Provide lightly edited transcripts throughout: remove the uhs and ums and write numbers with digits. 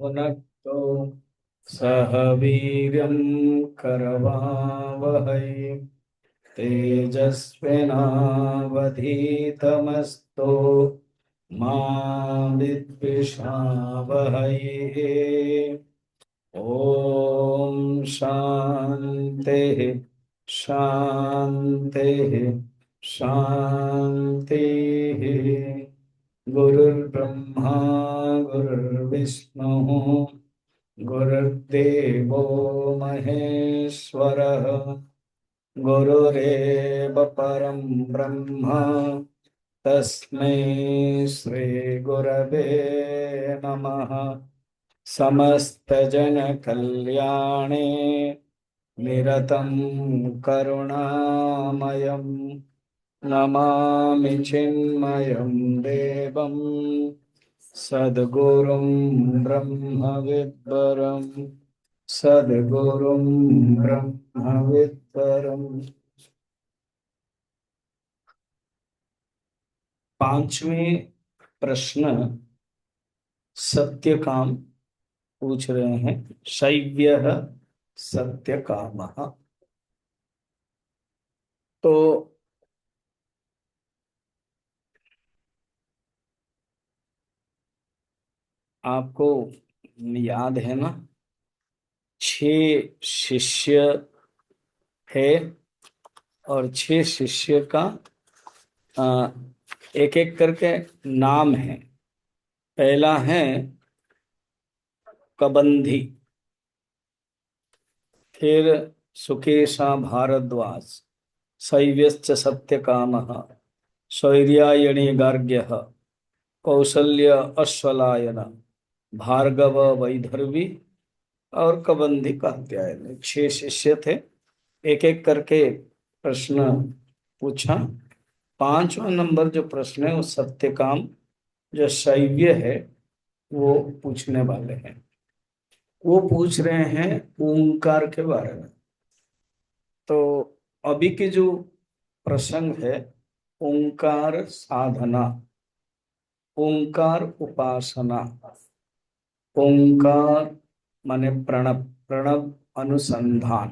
भुनक्तु सह वीर्यं करवावहै तेजस्विनावधीतमस्तु मा विद्विषावहै। ओम शांति शांति शांति। गुरुर्ब्रह्मा गुरुर्विष्णु गुरुर्देवो महेश्वरः गुरुरेव परं ब्रह्म तस्मै श्री गुरवे नमः। समस्तजनकल्याणे निरतं करुणामयं नमामि चिन्मयं देवं सद्गुरुं ब्रह्मविद्वरं सद्गुरुं ब्रह्मविद्वरम्। पांचवें प्रश्न सत्यकाम पूछ रहे हैं। शैव्यः सत्यकामः। तो आपको याद है ना, 6 शिष्य है और 6 शिष्य का एक एक करके नाम है। पहला है कबंधी, फिर सुकेशा भारद्वाज, शैव्यश्च सत्यकामः, शौर्यायणी गार्ग्यः, कौसल्य अश्वलायन, भार्गव वैधर्वी और कबंधी कात्यायन। 6 शिष्य थे। एक एक करके प्रश्न पूछा। 5वां नंबर जो प्रश्न है वो सत्यकाम जो शैव्य है वो पूछने वाले हैं। वो पूछ रहे हैं ओंकार के बारे में। तो अभी के जो प्रसंग है ओंकार साधना, ओंकार उपासना, ओंकार माने प्रणव, प्रणव अनुसंधान।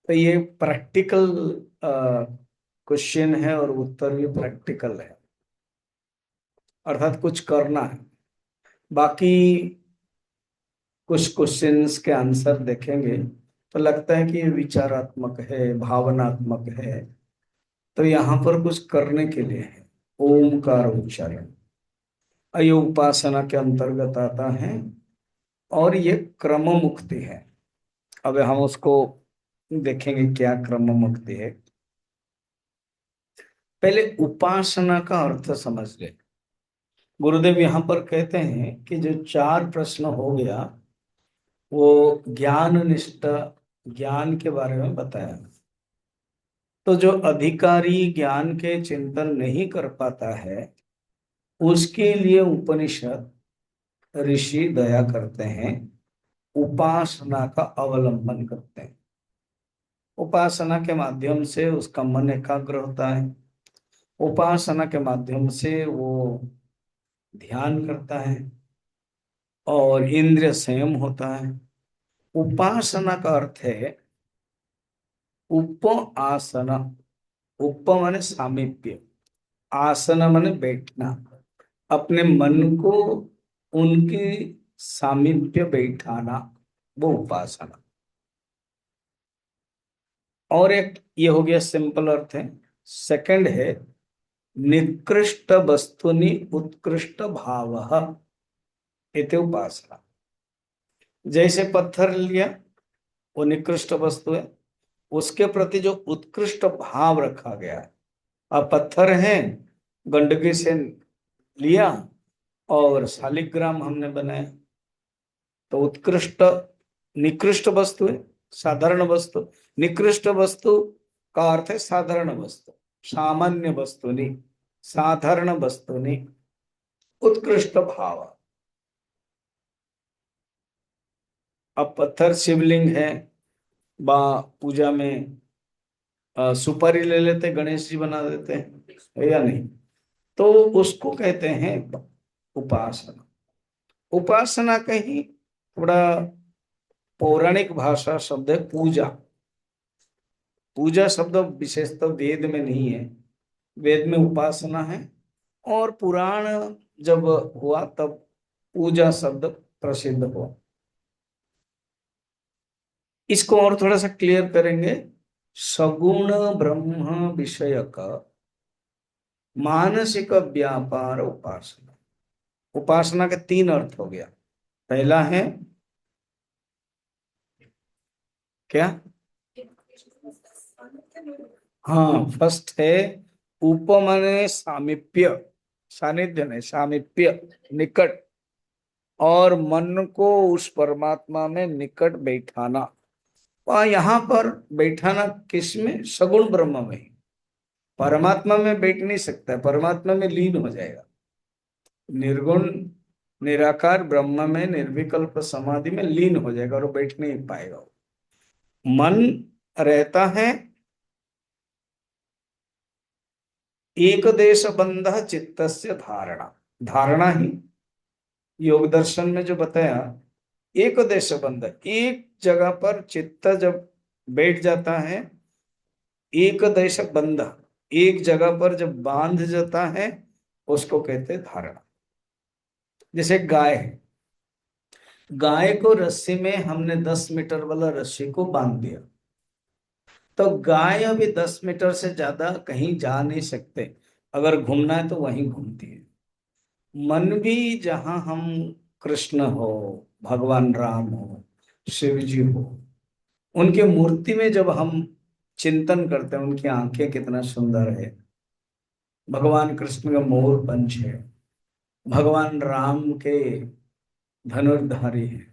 तो ये प्रैक्टिकल क्वेश्चन है और उत्तर भी प्रैक्टिकल है, अर्थात कुछ करना है। बाकी कुछ क्वेश्चंस के आंसर देखेंगे तो लगता है कि ये विचारात्मक है, भावनात्मक है। तो यहाँ पर कुछ करने के लिए है ओमकार उच्चारण। ये उपासना के अंतर्गत आता है और ये क्रम मुक्ति है। अब हम उसको देखेंगे क्या क्रम मुक्ति है। पहले उपासना का अर्थ समझ ले। गुरुदेव यहाँ पर कहते हैं कि जो 4 प्रश्न हो गया वो ज्ञान निष्ठ ज्ञान के बारे में बताया। तो जो अधिकारी ज्ञान के चिंतन नहीं कर पाता है उसके लिए उपनिषद ऋषि दया करते हैं, उपासना का अवलंबन करते हैं। उपासना के माध्यम से उसका मन एकाग्र होता है, उपासना के माध्यम से वो ध्यान करता है और इंद्रिय संयम होता है। उपासना का अर्थ है उप आसना। उप माने सामीप्य, आसन माने बैठना, अपने मन को उनकी सामीप्य बैठाना, वो उपासना। और एक ये हो गया सिंपल अर्थ है। सेकंड है निकृष्ट वस्तुनि उत्कृष्ट भावः इति उपासना। जैसे पत्थर लिया वो निकृष्ट वस्तु है, उसके प्रति जो उत्कृष्ट भाव रखा गया है। अब पत्थर है, गंदगी से लिया और शालिग्राम हमने बनाया तो उत्कृष्ट, निकृष्ट वस्तु है, साधारण वस्तु। निकृष्ट वस्तु का अर्थ है साधारण वस्तु, सामान्य वस्तु नहीं, साधारण वस्तु नहीं, उत्कृष्ट भाव। अब पत्थर शिवलिंग है, बा पूजा में सुपारी ले लेते, गणेश जी बना देते हैं, है या नहीं? तो उसको कहते हैं उपासना। उपासना का ही थोड़ा पौराणिक भाषा शब्द है पूजा। पूजा शब्द विशेषतः वेद में नहीं है, वेद में उपासना है। और पुराण जब हुआ तब पूजा शब्द प्रसिद्ध हुआ। इसको और थोड़ा सा क्लियर करेंगे। सगुण ब्रह्म विषय का मानसिक व्यापार उपासना। उपासना के तीन अर्थ हो गया। पहला है क्या? हाँ, फर्स्ट है उपमने सामीप्य, सानिध्य नहीं, सामीप्य, निकट। और मन को उस परमात्मा में निकट बैठाना। और यहाँ पर बैठाना किस में? सगुण ब्रह्म में ही। परमात्मा में बैठ नहीं सकता है, परमात्मा में लीन हो जाएगा। निर्गुण निराकार ब्रह्म में निर्विकल्प समाधि में लीन हो जाएगा और वो बैठ नहीं पाएगा। मन रहता है एक देश बंध चित्तस्य धारणा। धारणा ही योग दर्शन में जो बताया, एक देश बंध, एक जगह पर चित्त जब बैठ जाता है, एक देश बंध, एक जगह पर जब बांध जाता है, उसको कहते हैं धारणा। जैसे गाय है, गाय को रस्सी में हमने 10 मीटर वाला रस्सी को बांध दिया, तो गाय अभी 10 मीटर से ज्यादा कहीं जा नहीं सकते। अगर घूमना है तो वहीं घूमती है। मन भी जहां हम कृष्ण हो, भगवान राम हो, शिव जी हो, उनके मूर्ति में जब हम चिंतन करते हैं, उनकी आंखें कितना सुंदर है, भगवान कृष्ण का मोर पंच है, भगवान राम के धनुर्धारी है,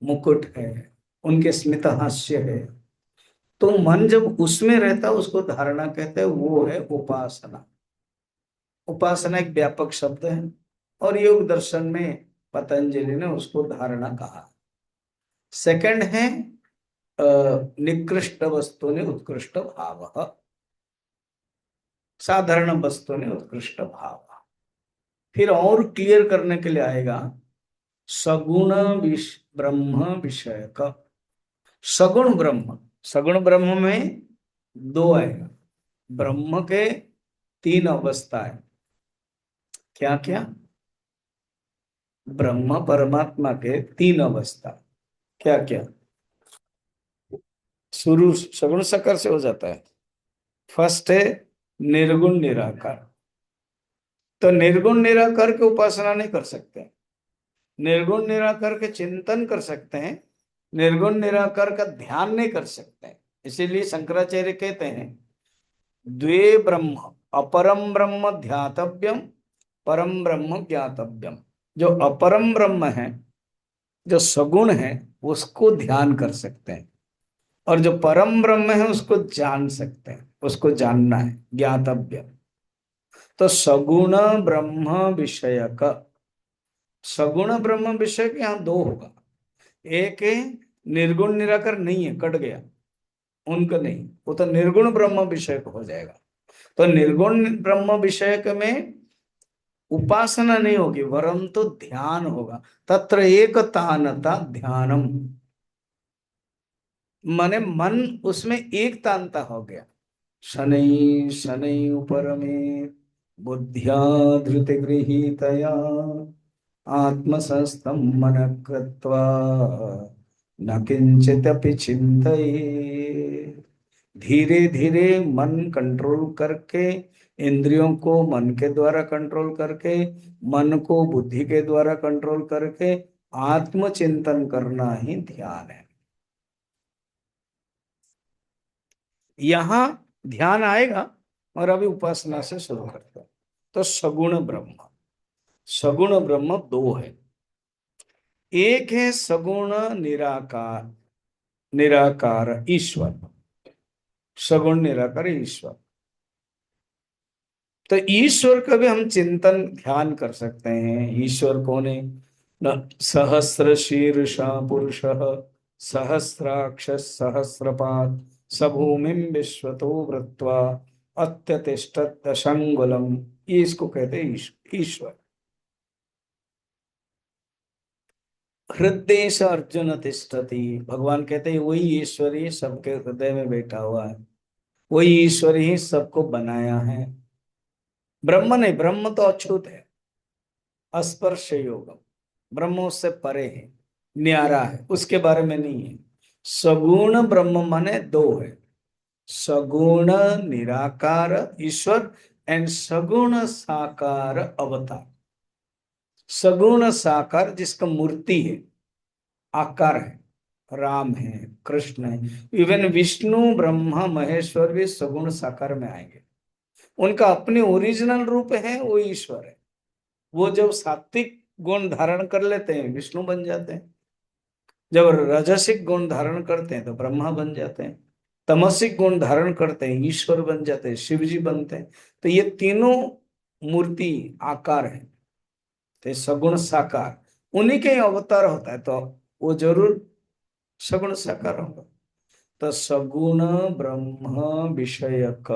मुकुट है, उनके स्मित हास्य है, तो मन जब उसमें रहता है उसको धारणा कहते हैं। वो है उपासना। उपासना एक व्यापक शब्द है और योग दर्शन में पतंजलि ने उसको धारणा कहा। सेकंड है निकृष्ट वस्तु ने उत्कृष्ट भाव, साधारण वस्तु ने उत्कृष्ट भाव। फिर और क्लियर करने के लिए आएगा सगुण ब्रह्म विषय का। सगुण ब्रह्म, सगुण ब्रह्म में दो आएगा। ब्रह्म के तीन अवस्था है। क्या क्या? ब्रह्म परमात्मा के तीन अवस्था। क्या क्या? शुरू सगुण सकर से हो जाता है। फर्स्ट है निर्गुण निराकार। तो निर्गुण निराकार की उपासना नहीं कर सकते, निर्गुण निराकार के चिंतन कर सकते हैं, निर्गुण निराकार का ध्यान नहीं कर सकते। इसीलिए शंकराचार्य कहते हैं द्वे ब्रह्म, अपरम ब्रह्म ध्यातव्यम, परम ब्रह्म ज्ञातव्यम। जो अपरम ब्रह्म है, जो सगुण है, उसको ध्यान कर सकते हैं, और जो परम ब्रह्म है उसको जान सकते हैं, उसको जानना है, ज्ञातव्य। तो सगुण ब्रह्म विषय का, सगुण ब्रह्म विषय के यहाँ दो होगा। एक है निर्गुण निराकर नहीं है, कट गया, उनका नहीं, वो तो निर्गुण ब्रह्म विषय हो जाएगा। तो निर्गुण ब्रह्म विषय में उपासना नहीं होगी वरन तो ध्यान होगा। तत्र एक तानता ध्यानम, माने मन उसमें एक तानता हो गया। शनै शनै उपरमे बुद्ध्या धृति गृहीतया आत्मसंस्थं मन कृत्वा न किंचिदपि चिंतये। धीरे धीरे मन कंट्रोल करके, इंद्रियों को मन के द्वारा कंट्रोल करके, मन को बुद्धि के द्वारा कंट्रोल करके आत्मचिंतन करना ही ध्यान है। यहां ध्यान आएगा और अभी उपासना से शुरू करते हैं। तो सगुण ब्रह्म, सगुण ब्रह्म दो है। एक है सगुण निराकार, निराकार ईश्वर, सगुण निराकार ईश्वर। तो ईश्वर का भी हम चिंतन ध्यान कर सकते हैं। ईश्वर कौन है? न सहस्र शीर्षा पुरुष, सहस्राक्ष सहस्रपाद, सभूमिम विश्वतो वृत्वा अत्यतिष्ठत् दशंगुलम। ये इसको कहते हैं ईश्वर। हृदय से अर्जुन तिष्ठति, भगवान कहते हैं वही ईश्वर ही सबके हृदय में बैठा हुआ है, वही ईश्वर ही सबको बनाया है। ब्रह्म नहीं, ब्रह्म तो अछूत है, अस्पर्श योगम, ब्रह्म उससे परे है, न्यारा है, उसके बारे में नहीं है। सगुण ब्रह्म माने दो है, सगुण निराकार ईश्वर एंड सगुण साकार अवतार। सगुण साकार जिसका मूर्ति है, आकार है, राम है, कृष्ण है, इवन विष्णु ब्रह्मा महेश्वर भी सगुण साकार में आएंगे। उनका अपने ओरिजिनल रूप है, वो ईश्वर है। वो जब सात्विक गुण धारण कर लेते हैं विष्णु बन जाते हैं, जब राजसिक गुण धारण करते हैं तो ब्रह्मा बन जाते हैं, तमसिक गुण धारण करते हैं ईश्वर बन जाते हैं, शिव जी बनते हैं। तो ये तीनों मूर्ति आकार है, तो सगुण साकार उन्हीं के ही अवतार होता है, तो वो जरूर सगुण साकार होगा। तो सगुण ब्रह्म विषयक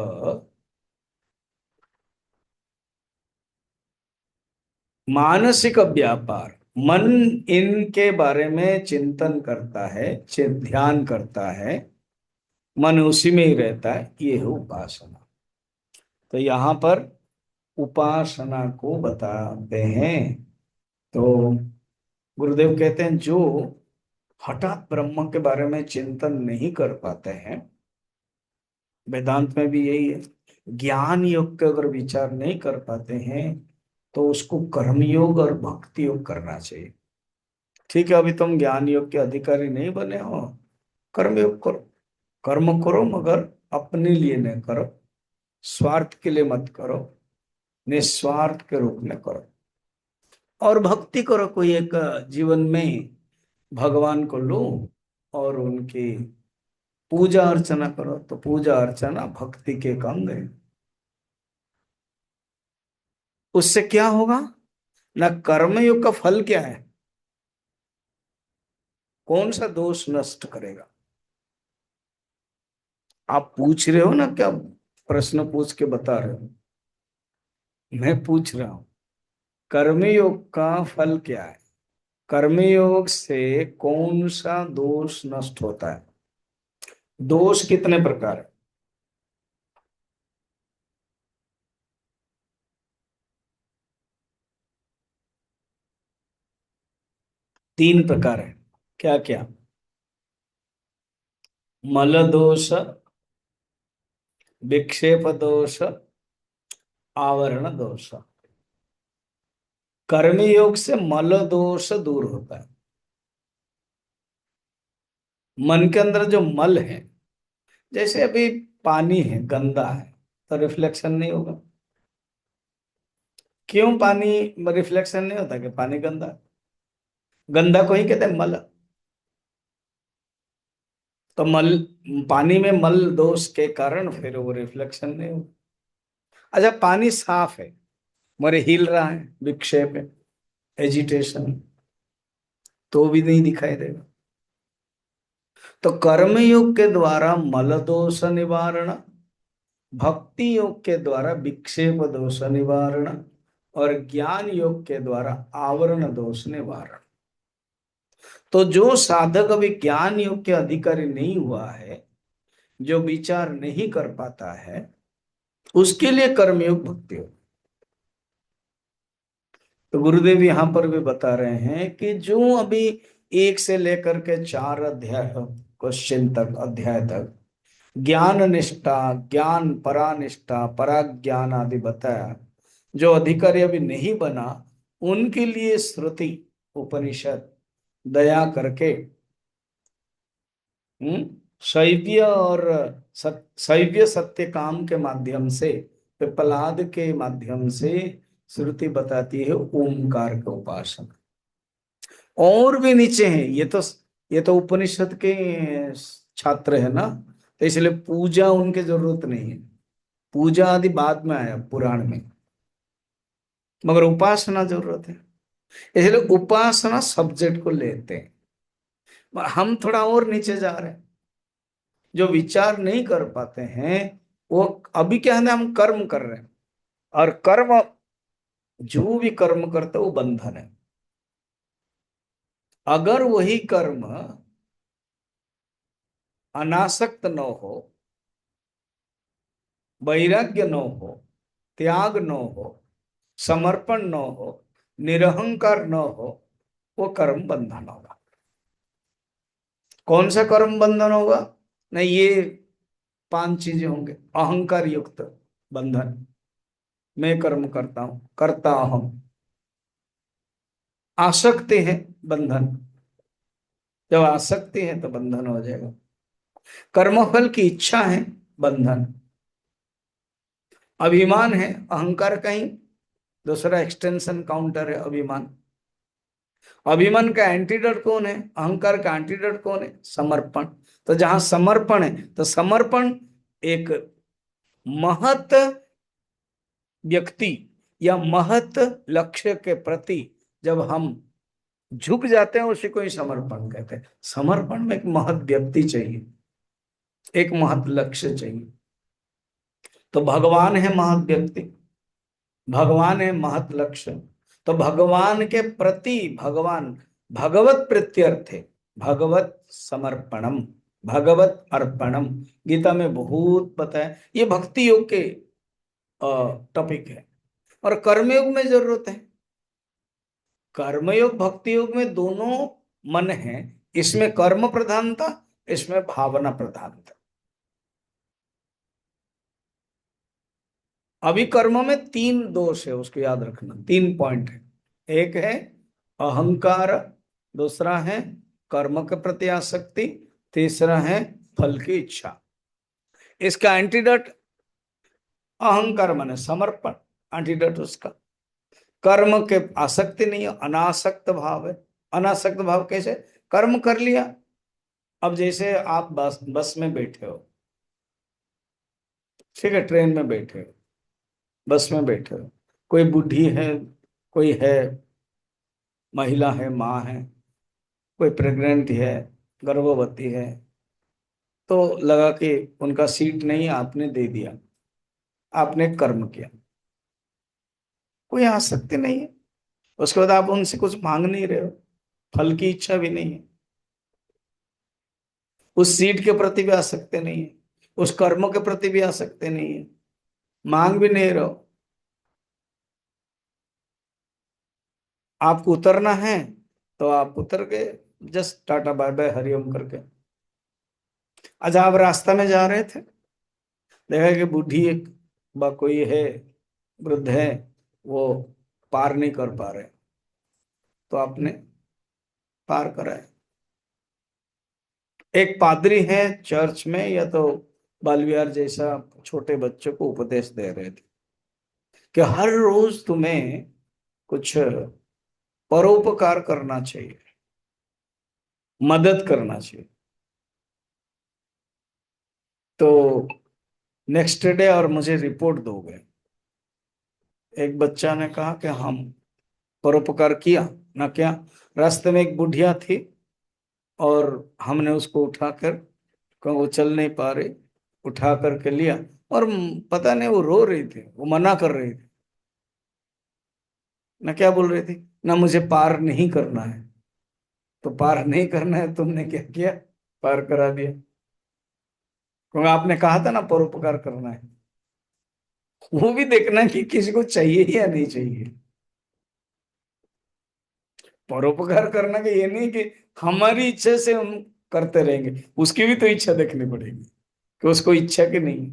मानसिक व्यापार, मन इनके बारे में चिंतन करता है, ध्यान करता है, मन उसी में ही रहता है, ये है उपासना। तो यहाँ पर उपासना को बताते हैं। तो गुरुदेव कहते हैं जो हठात ब्रह्म के बारे में चिंतन नहीं कर पाते हैं, वेदांत में भी यही है, ज्ञान योग का अगर विचार नहीं कर पाते हैं तो उसको कर्मयोग और भक्ति योग करना चाहिए। ठीक है, अभी तुम ज्ञान योग के अधिकारी नहीं बने हो, कर्म योग करो, कर्म करो मगर अपने लिए नहीं करो, स्वार्थ के लिए मत करो, निस्वार्थ के रूप में करो। और भक्ति करो, कोई एक जीवन में भगवान को लो और उनकी पूजा अर्चना करो, तो पूजा अर्चना भक्ति के एक अंग है। उससे क्या होगा ना, कर्मयोग का फल क्या है, कौन सा दोष नष्ट करेगा? आप पूछ रहे हो ना, क्या प्रश्न पूछ के बता रहे हो, मैं पूछ रहा हूं कर्मयोग का फल क्या है, कर्मयोग से कौन सा दोष नष्ट होता है? दोष कितने प्रकार है? तीन प्रकार है। क्या क्या? मल दोष, विक्षेप दोष, आवरण दोष। कर्मयोग से मल दोष दूर होता है। मन के अंदर जो मल है, जैसे अभी पानी है गंदा है तो रिफ्लेक्शन नहीं होगा। क्यों पानी रिफ्लेक्शन नहीं होता? कि पानी गंदा है, गंदा को ही कहते हैं मल। तो मल, पानी में मल दोष के कारण फिर वो रिफ्लेक्शन नहीं होगा। अच्छा, पानी साफ है मगर हिल रहा है, विक्षेप है, एजिटेशन, तो भी नहीं दिखाई देगा। तो कर्मयोग के द्वारा मल दोष निवारण, भक्ति योग के द्वारा विक्षेप दोष निवारण, और ज्ञान योग के द्वारा आवरण दोष निवारण। तो जो साधक अभी ज्ञान योग के अधिकारी नहीं हुआ है, जो विचार नहीं कर पाता है, उसके लिए कर्मयोग भक्ति योग। तो गुरुदेव यहां पर भी बता रहे हैं कि जो अभी एक से लेकर के चार अध्याय, क्वेश्चन तक, अध्याय तक ज्ञान निष्ठा, ज्ञान परानिष्ठा, पराज्ञान आदि बताया, जो अधिकारी अभी नहीं बना, उनके लिए श्रुति उपनिषद दया करके शैव्य और शैव्य सत्य काम के माध्यम से, पिपलाद के माध्यम से श्रुति बताती है ओमकार का उपासना। और भी नीचे हैं, ये तो उपनिषद के छात्र है ना, तो इसलिए पूजा उनके जरूरत नहीं है, पूजा आदि बाद में आया पुराण में, मगर उपासना जरूरत है। इसलिए उपासना सब्जेक्ट को लेते हैं। मगर हम थोड़ा और नीचे जा रहे हैं, जो विचार नहीं कर पाते हैं, वो अभी क्या है ना, हम कर्म कर रहे हैं, और कर्म, जो भी कर्म करते हैं वो बंधन है। अगर वही कर्म अनासक्त न हो, वैराग्य न हो, त्याग न हो, समर्पण न हो, निरहंकार न हो, वो कर्म बंधन होगा। कौन सा कर्म बंधन होगा? नहीं, ये 5 चीजें होंगे। अहंकार युक्त बंधन, मैं कर्म करता हूं, करता अहम। आसक्ति है, बंधन। जब आसक्ति है तो बंधन हो जाएगा। कर्मफल की इच्छा है, बंधन। अभिमान है, अहंकार का ही दूसरा एक्सटेंशन काउंटर है अभिमान। अभिमान का एंटीडोट कौन है? अहंकार का एंटीडोट कौन है? समर्पण। तो जहां समर्पण है, तो समर्पण एक महत व्यक्ति या महत लक्ष्य के प्रति जब हम झुक जाते हैं, उसी को ही समर्पण कहते हैं। समर्पण में एक महत व्यक्ति चाहिए, एक महत लक्ष्य चाहिए। तो भगवान है महत व्यक्ति, भगवान है महत लक्ष्य। तो भगवान के प्रति भगवान भगवत प्रत्यर्थे भगवत समर्पणम, भगवत अर्पणम, गीता में बहुत बताया। ये भक्ति योग के टॉपिक है। और कर्मयोग में जरूरत है। कर्मयोग भक्ति योग में दोनों मन है। इसमें कर्म प्रधानता, इसमें भावना प्रधानता। अभी कर्म में 3 दोष है, उसको याद रखना। 3 पॉइंट है। एक है अहंकार, दूसरा है कर्म के प्रति आसक्ति, तीसरा है फल की इच्छा। इसका एंटीडोट अहंकार माने समर्पण, एंटीडोट उसका। कर्म के आसक्ति नहीं है, अनासक्त भाव है। अनासक्त भाव कैसे? कर्म कर लिया। अब जैसे आप बस बस में बैठे हो, ठीक है, ट्रेन में बैठे हो, बस में बैठे हो, कोई बूढ़ी है, कोई है, महिला है, माँ है, कोई प्रेग्नेंट है, गर्भवती है, तो लगा कि उनका सीट नहीं, आपने दे दिया, आपने कर्म किया, कोई आसक्ति नहीं है। उसके बाद आप उनसे कुछ मांग नहीं रहे हो, फल की इच्छा भी नहीं है, उस सीट के प्रति भी आसक्ति नहीं है, उस कर्म के प्रति भी आसक्ति नहीं है, मांग भी नहीं रहे हो। आपको उतरना है तो आप उतर गए, just tata bye bye Hariom करके। अच्छा, आप रास्ता में जा रहे थे, देखा कि बूढ़ी एक कोई है, वृद्ध है, वो पार नहीं कर पा रहे, तो आपने पार कराया। एक पादरी है चर्च में, या तो बाल विहार जैसा, छोटे बच्चों को उपदेश दे रहे थे कि हर रोज तुम्हें कुछ परोपकार करना चाहिए, मदद करना चाहिए। तो नेक्स्ट डे और मुझे रिपोर्ट दोगे। एक बच्चा ने कहा कि हम परोपकार किया ना क्या। रास्ते में एक बुढ़िया थी और हमने उसको उठाकर, क्योंकि वो चल नहीं पा रही, उठा करके लिया। और पता नहीं वो रो रही थी, वो मना कर रही थी ना, क्या बोल रही थी ना, मुझे पार नहीं करना है। तो पार नहीं करना है, तुमने क्या किया? पार करा दिया। क्योंकि आपने कहा था ना परोपकार करना है। वो भी देखना कि किसी को चाहिए या नहीं चाहिए। परोपकार करना का ये नहीं कि हमारी इच्छा से हम करते रहेंगे, उसकी भी तो इच्छा देखनी पड़ेगी कि उसको इच्छा की नहीं।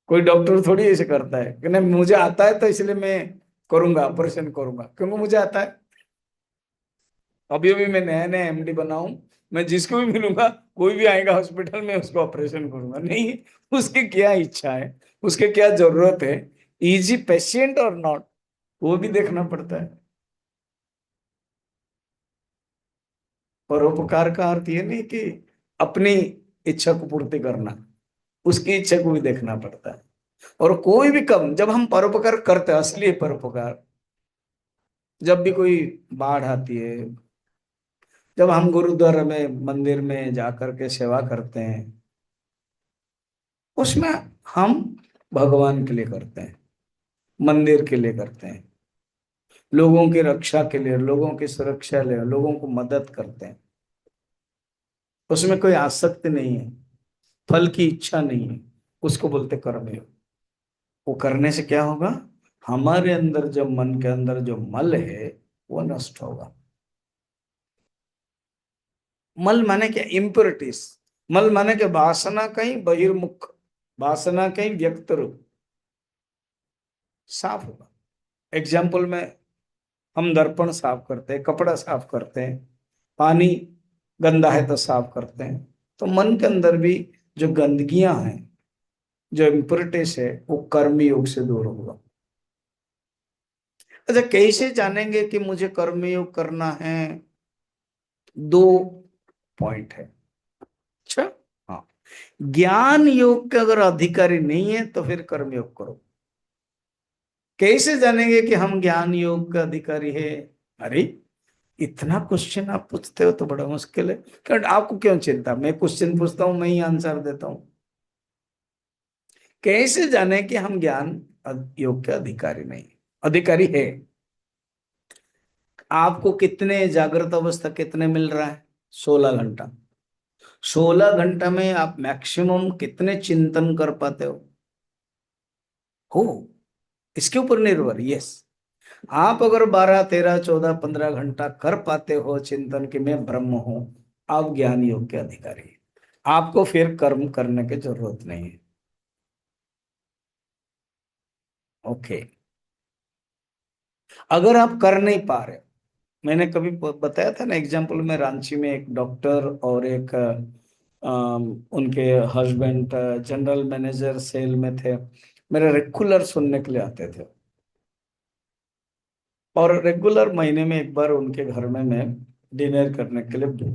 कोई डॉक्टर थोड़ी ऐसे करता है कि नहीं मुझे आता है तो इसलिए मैं करूंगा, ऑपरेशन करूंगा क्योंकि मुझे आता है। अभी अभी मैं नया नया एमडी बना हूं, मैं जिसको भी मिलूंगा, कोई भी आएगा हॉस्पिटल में, उसको ऑपरेशन करूंगा नहीं। उसकी क्या इच्छा है, उसके क्या जरूरत है, इजी पेशेंट और नॉट, वो भी देखना पड़ता है। परोपकार का अर्थ ये नहीं कि अपनी इच्छा को पूर्ति करना, उसकी इच्छा को भी देखना पड़ता है। और कोई भी कम, जब हम परोपकार करते हैं, असली परोपकार, जब भी कोई बाढ़ आती है, जब हम गुरुद्वारा में, मंदिर में जाकर के सेवा करते हैं, उसमें हम भगवान के लिए करते हैं, मंदिर के लिए करते हैं। लोगों की रक्षा के लिए, लोगों की सुरक्षा लिए, लोगों को मदद करते हैं, उसमें कोई आसक्ति नहीं है, फल की इच्छा नहीं है, उसको बोलते कर्मयोग। वो करने से क्या होगा? हमारे अंदर जो मन के अंदर जो मल है वो नष्ट होगा। मल माने क्या? इम्प्योरिटीज। मल माने क्या? वासना का ही बहिर्मुख, वासना का ही व्यक्त रूप साफ होगा। एग्जाम्पल में, हम दर्पण साफ करते हैं, कपड़ा साफ करते हैं, पानी गंदा है तो साफ करते हैं। तो मन के अंदर भी जो गंदगियां हैं, जो इम्प्योरिटीज है, वो कर्म योग से दूर होगा। अच्छा, कैसे जानेंगे कि मुझे कर्म योग करना है? दो पॉइंट है। अच्छा, हाँ, ज्ञान योग के अगर अधिकारी नहीं है तो फिर कर्म योग करो। कैसे जानेंगे कि हम ज्ञान योग का अधिकारी है? अरे, इतना क्वेश्चन आप पूछते हो तो बड़ा मुश्किल है। क्यों? आपको क्यों चिंता? मैं क्वेश्चन पूछता हूं, मैं ही आंसर देता हूं। कैसे जाने कि हम ज्ञान योग के अधिकारी नहीं, अधिकारी है? आपको कितने जागृत अवस्था कितने मिल रहा है? 16 घंटा। 16 घंटा में आप मैक्सिमम कितने चिंतन कर पाते हो? इसके ऊपर निर्भर। यस, आप अगर 12, 13, 14, 15 घंटा कर पाते हो चिंतन कि मैं ब्रह्म हूं, आप ज्ञान योग के अधिकारी हैं। आपको फिर कर्म करने की जरूरत नहीं है। ओके। अगर आप कर नहीं पा रहे, मैंने कभी बताया था ना एग्जाम्पल में, रांची में एक डॉक्टर और एक उनके हस्बैंड जनरल मैनेजर सेल में थे, मेरे रेगुलर सुनने के लिए आते थे। और रेगुलर महीने में एक बार उनके घर में मैं डिनर करने के लिए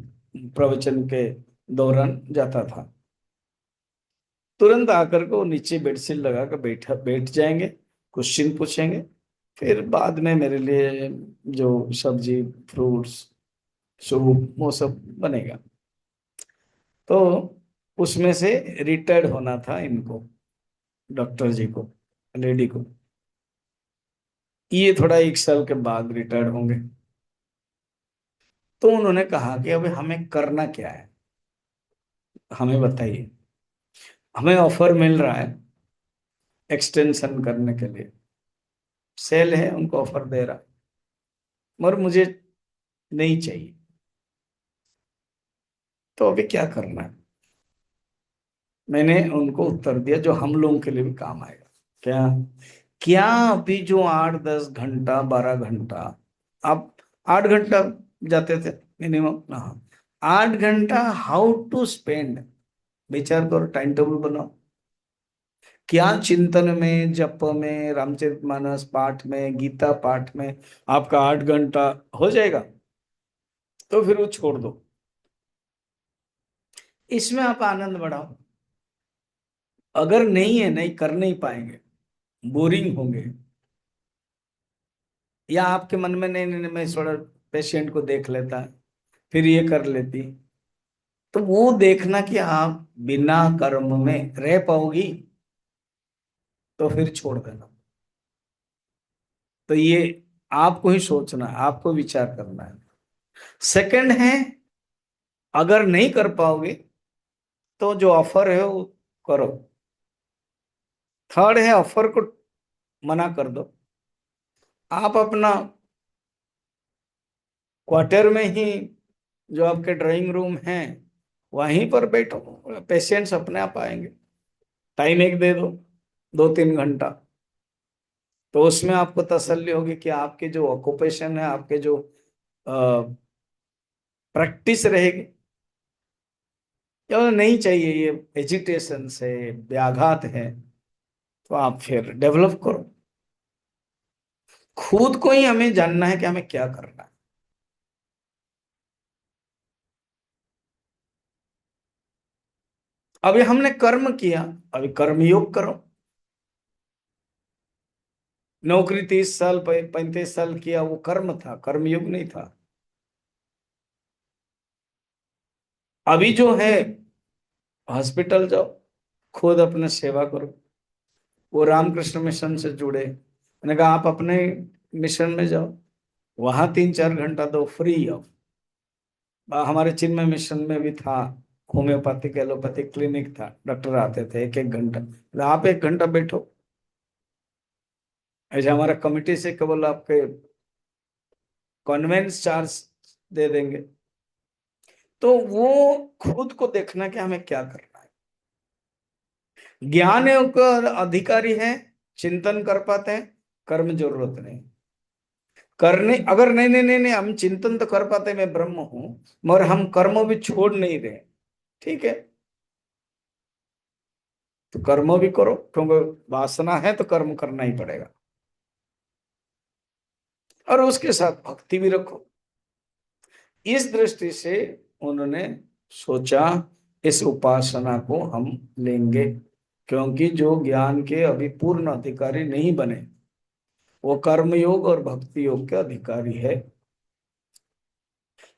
प्रवचन के दौरान जाता था। तुरंत आकर के वो नीचे बेडशीट लगा कर बैठ जाएंगे, क्वेश्चन पूछेंगे, फिर बाद में मेरे लिए जो सब्जी, फ्रूट्स, सूप, वो सब बनेगा। तो उसमें से रिटायर्ड होना था इनको, डॉक्टर जी को, लेडी को। ये थोड़ा 1 साल के बाद रिटायर्ड होंगे। तो उन्होंने कहा कि अभी हमें करना क्या है, हमें बताइए। हमें ऑफर मिल रहा है एक्सटेंशन करने के लिए, सेल है, उनको ऑफर दे रहा है, मगर मुझे नहीं चाहिए। तो अभी क्या करना है? मैंने उनको उत्तर दिया जो हम लोगों के लिए भी काम आएगा। क्या? क्या अभी जो 8, 10 घंटा, 12 घंटा, आप 8 घंटा जाते थे मिनिमम, हाँ, 8 घंटा हाउ टू स्पेंड, विचार करो, टाइम टेबल बनाओ। क्या चिंतन में, जप में, रामचरितमानस पाठ में, गीता पाठ में आपका 8 घंटा हो जाएगा? तो फिर वो छोड़ दो, इसमें आप आनंद बढ़ाओ। अगर नहीं है, नहीं कर नहीं पाएंगे, बोरिंग होंगे, या आपके मन में नहीं नहीं नहीं, मैं थोड़ा पेशेंट को देख लेता, फिर ये कर लेती, तो वो देखना कि आप बिना कर्म में रह पाओगी, तो फिर छोड़ देना। तो ये आपको ही सोचना है, आपको विचार करना है। सेकंड है, अगर नहीं कर पाओगे तो जो ऑफर है वो करो। थर्ड है, ऑफर को मना कर दो। आप अपना क्वार्टर में ही, जो आपके ड्राइंग रूम है, वहीं पर बैठो, पेशेंट्स अपने आप आएंगे। टाइम एक दे दो, 2, 3 घंटा। तो उसमें आपको तसल्ली होगी कि आपके जो ऑक्यूपेशन है, आपके जो प्रैक्टिस रहेगी। या नहीं चाहिए, ये एजिटेशन से व्याघात है, तो आप फिर डेवलप करो। खुद को ही हमें जानना है कि हमें क्या करना है। अभी हमने कर्म किया, अभी कर्मयोग करो। नौकरी 30 साल, 35 साल किया, वो कर्म था, कर्मयोग नहीं था। अभी जो है, हॉस्पिटल जाओ, खुद अपने सेवा करो। वो रामकृष्ण मिशन से जुड़े, मैंने कहा आप अपने मिशन में जाओ, वहां 3-4 घंटा दो फ्री ऑफ। हमारे चिन्मय मिशन में भी था, होम्योपैथिक एलोपैथिक क्लिनिक था, डॉक्टर आते थे 1-1 घंटा, बोले, आप 1 घंटा बैठो। ऐसे हमारा कमिटी से केवल आपके कॉन्वेंस चार्ज दे देंगे। तो वो खुद को देखना कि हमें क्या करना है। ज्ञान योग का अधिकारी है, चिंतन कर पाते हैं, कर्म जरूरत नहीं करने। अगर नहीं नहीं नहीं नहीं, हम चिंतन तो कर पाते मैं ब्रह्म हूं, मगर हम कर्म भी छोड़ नहीं रहे, ठीक है, तो कर्म भी करो, क्योंकि वासना है तो कर्म करना ही पड़ेगा, और उसके साथ भक्ति भी रखो। इस दृष्टि से उन्होंने सोचा इस उपासना को हम लेंगे, क्योंकि जो ज्ञान के अभी पूर्ण अधिकारी नहीं बने, वो कर्म योग और भक्ति योग के अधिकारी है।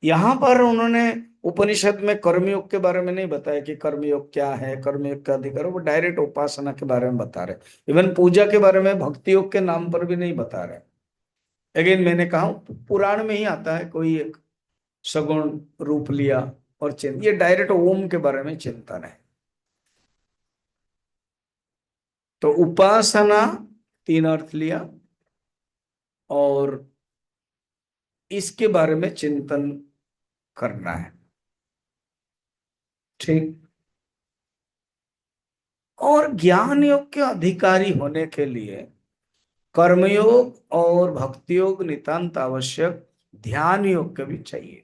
यहाँ पर उन्होंने उपनिषद में कर्मयोग के बारे में नहीं बताया कि कर्मयोग क्या है, कर्मयोग का अधिकार, वो डायरेक्ट उपासना के बारे में बता रहे। इवन पूजा के बारे में भक्ति योग के नाम पर भी नहीं बता रहे। अगेन मैंने कहा पुराण में ही आता है, कोई एक सगुण रूप लिया और चिंतन, ये डायरेक्ट ओम के बारे में चिंतन है। तो उपासना 3 अर्थ लिया, और इसके बारे में चिंतन करना है, ठीक। और ज्ञान योग के अधिकारी होने के लिए कर्मयोग और भक्ति योग नितांत आवश्यक, ध्यान योग के भी चाहिए।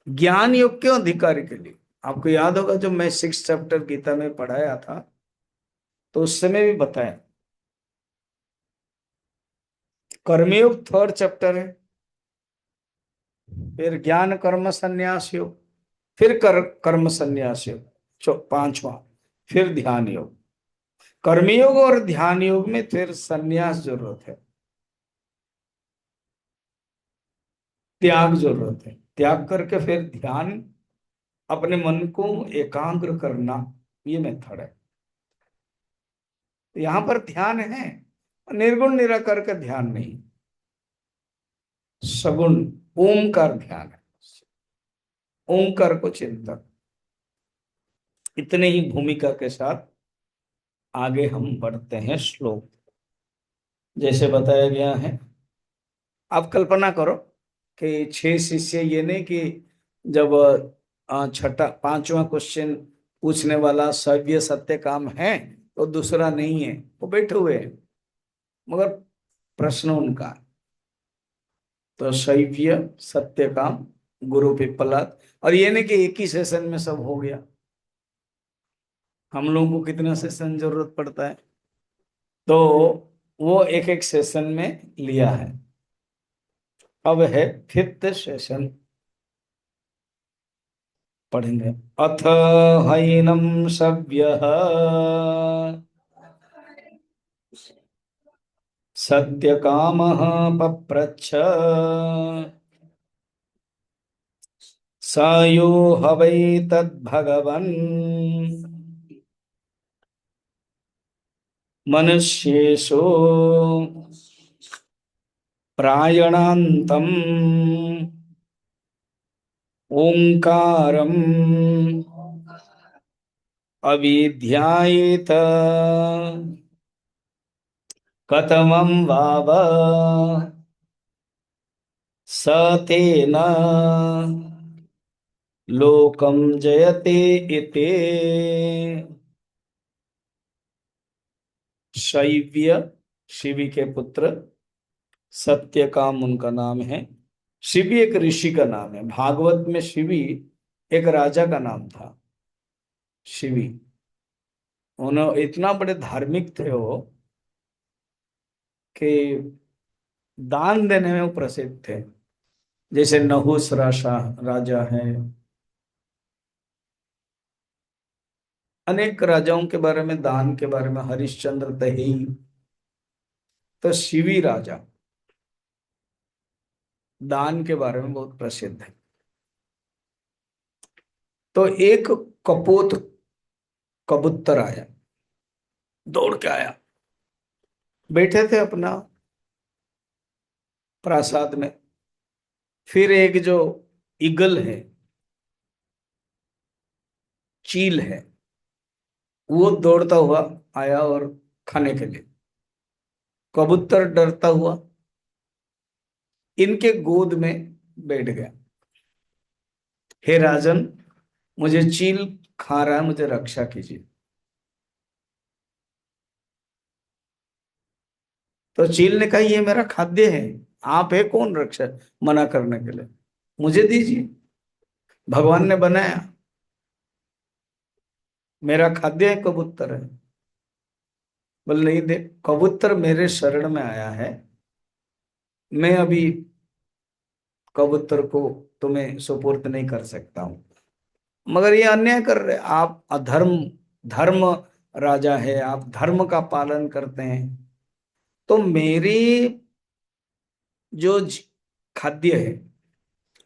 ज्ञान योग के अधिकारी के लिए आपको याद होगा, जब मैं 6 चैप्टर गीता में पढ़ाया था, तो उस समय भी बताया, कर्मयोग 3rd चैप्टर है, फिर ज्ञान कर्म संन्यास योग, फिर कर्म संन्यास योग 5वां, फिर ध्यान योग। कर्मयोग और ध्यान योग में फिर संन्यास जरूरत है, त्याग जरूरत है, त्याग करके फिर ध्यान, अपने मन को एकाग्र करना, ये मेथड है। तो यहां पर ध्यान है, निर्गुण निराकार का ध्यान नहीं, सगुण ओमकार ध्यान है, ओमकार को चिंतन। इतने ही भूमिका के साथ आगे हम बढ़ते हैं। श्लोक जैसे बताया गया है, आप कल्पना करो कि 6 शिष्य, ये नहीं कि जब छठा 5वां क्वेश्चन पूछने वाला सव्य सत्य काम है तो दूसरा नहीं है, वो बैठे हुए हैं, मगर प्रश्न उनका है। तो शैव्य सत्य काम गुरु पिप्पलाद, और ये नहीं कि एक ही सेशन में सब हो गया, हम लोगों को कितना सेशन जरूरत पड़ता है, तो वो एक एक सेशन में लिया है। अब है 5th सेशन, पढ़ेंगे। अथ हैनम सव्यः सत्य कामः पप्रच्छ स यो ह वै तद्भगवन् मनुष्येषु प्रायणान्तम् ओंकारम् अविध्यायेत कतमं वाव स तेन लोकं जयते इति। शैव्य शिवी के पुत्र, सत्य काम उनका नाम है। शिवी एक ऋषि का नाम है, भागवत में शिवी एक राजा का नाम था। शिवी, उन्होंने इतना बड़े धार्मिक थे वो, कि दान देने में वो प्रसिद्ध थे। जैसे नहुस राशा राजा है, अनेक राजाओं के बारे में, दान के बारे में, हरिश्चंद्र दही, तो शिवी राजा दान के बारे में बहुत प्रसिद्ध है। तो एक कपोत कबूतर आया, दौड़ के आया, बैठे थे अपना प्रासाद में। फिर एक जो ईगल है, चील है, वो दौड़ता हुआ आया और खाने के लिए। कबूतर डरता हुआ इनके गोद में बैठ गया। हे राजन, मुझे चील खा रहा है, मुझे रक्षा कीजिए। तो चील ने कहा, ये मेरा खाद्य है, आप है कौन रक्षा मना करने के लिए, मुझे दीजिए, भगवान ने बनाया, मेरा खाद्य है, कबूतर है। बोले नहीं, देख, कबूतर मेरे शरण में आया है, मैं अभी कबूतर को तुम्हें सुपुर्द नहीं कर सकता हूं। मगर ये अन्याय कर रहे, आप अधर्म, धर्म राजा है, आप धर्म का पालन करते हैं, तो मेरी जो खाद्य है,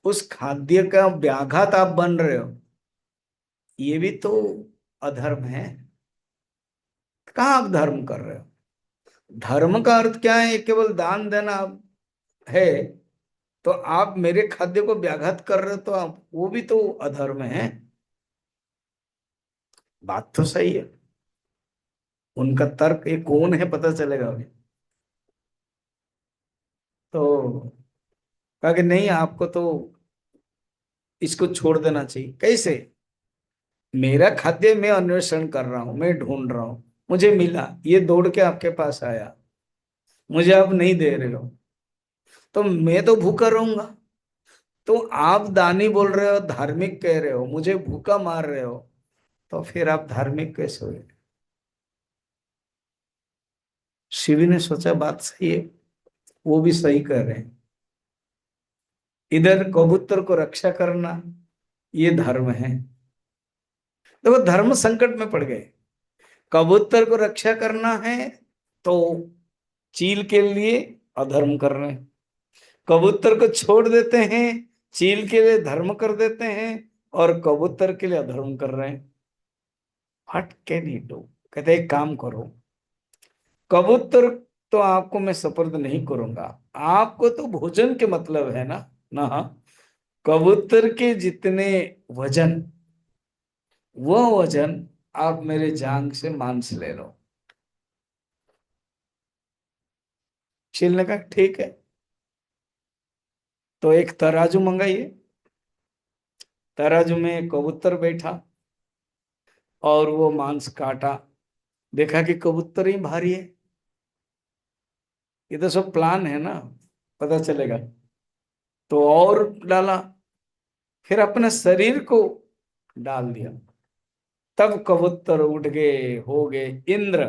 उस खाद्य का व्याघात आप बन रहे हो, ये भी तो अधर्म है। कहाँ आप धर्म कर रहे हो? धर्म का अर्थ क्या है? केवल दान देना है। तो आप मेरे खाद्य को व्याघात कर रहे हो, तो आप वो भी तो अधर्म है। बात तो सही है, उनका तर्क ये कौन है पता चलेगा अभी। तो कहा कि नहीं, आपको तो इसको छोड़ देना चाहिए। कैसे? मेरा खाद्य मैं अन्वेषण कर रहा हूं, मैं ढूंढ रहा हूं, मुझे मिला, ये दौड़ के आपके पास आया, मुझे आप नहीं दे रहे हो, तो मैं तो भूखा रहूंगा। तो आप दानी बोल रहे हो, धार्मिक कह रहे हो, मुझे भूखा मार रहे हो, तो फिर आप धार्मिक कैसे हुए? शिवी ने सोचा बात सही है, वो भी सही कह रहे हैं। इधर कबूतर को रक्षा करना ये धर्म है। देखो, धर्म संकट में पड़ गए। कबूतर को रक्षा करना है तो चील के लिए अधर्म कर रहे हैं, कबूतर को छोड़ देते हैं, चील के लिए धर्म कर देते हैं, और कबूतर के लिए अधर्म कर रहे हैं। What can you do? कहते एक काम करो, कबूतर तो आपको मैं सुपुर्द नहीं करूंगा, आपको तो भोजन के मतलब है ना। ना, कबूतर के जितने वजन, वो वजन आप मेरे जांग से मांस ले लो। चील ने कहा ठीक है। तो एक तराजू मंगाइए। तराजू में कबूतर बैठा और वो मांस काटा, देखा कि कबूतर ही भारी है। ये तो सब प्लान है ना, पता चलेगा। तो और डाला, फिर अपने शरीर को डाल दिया। तब कबूतर उठ गए, हो गए इंद्र,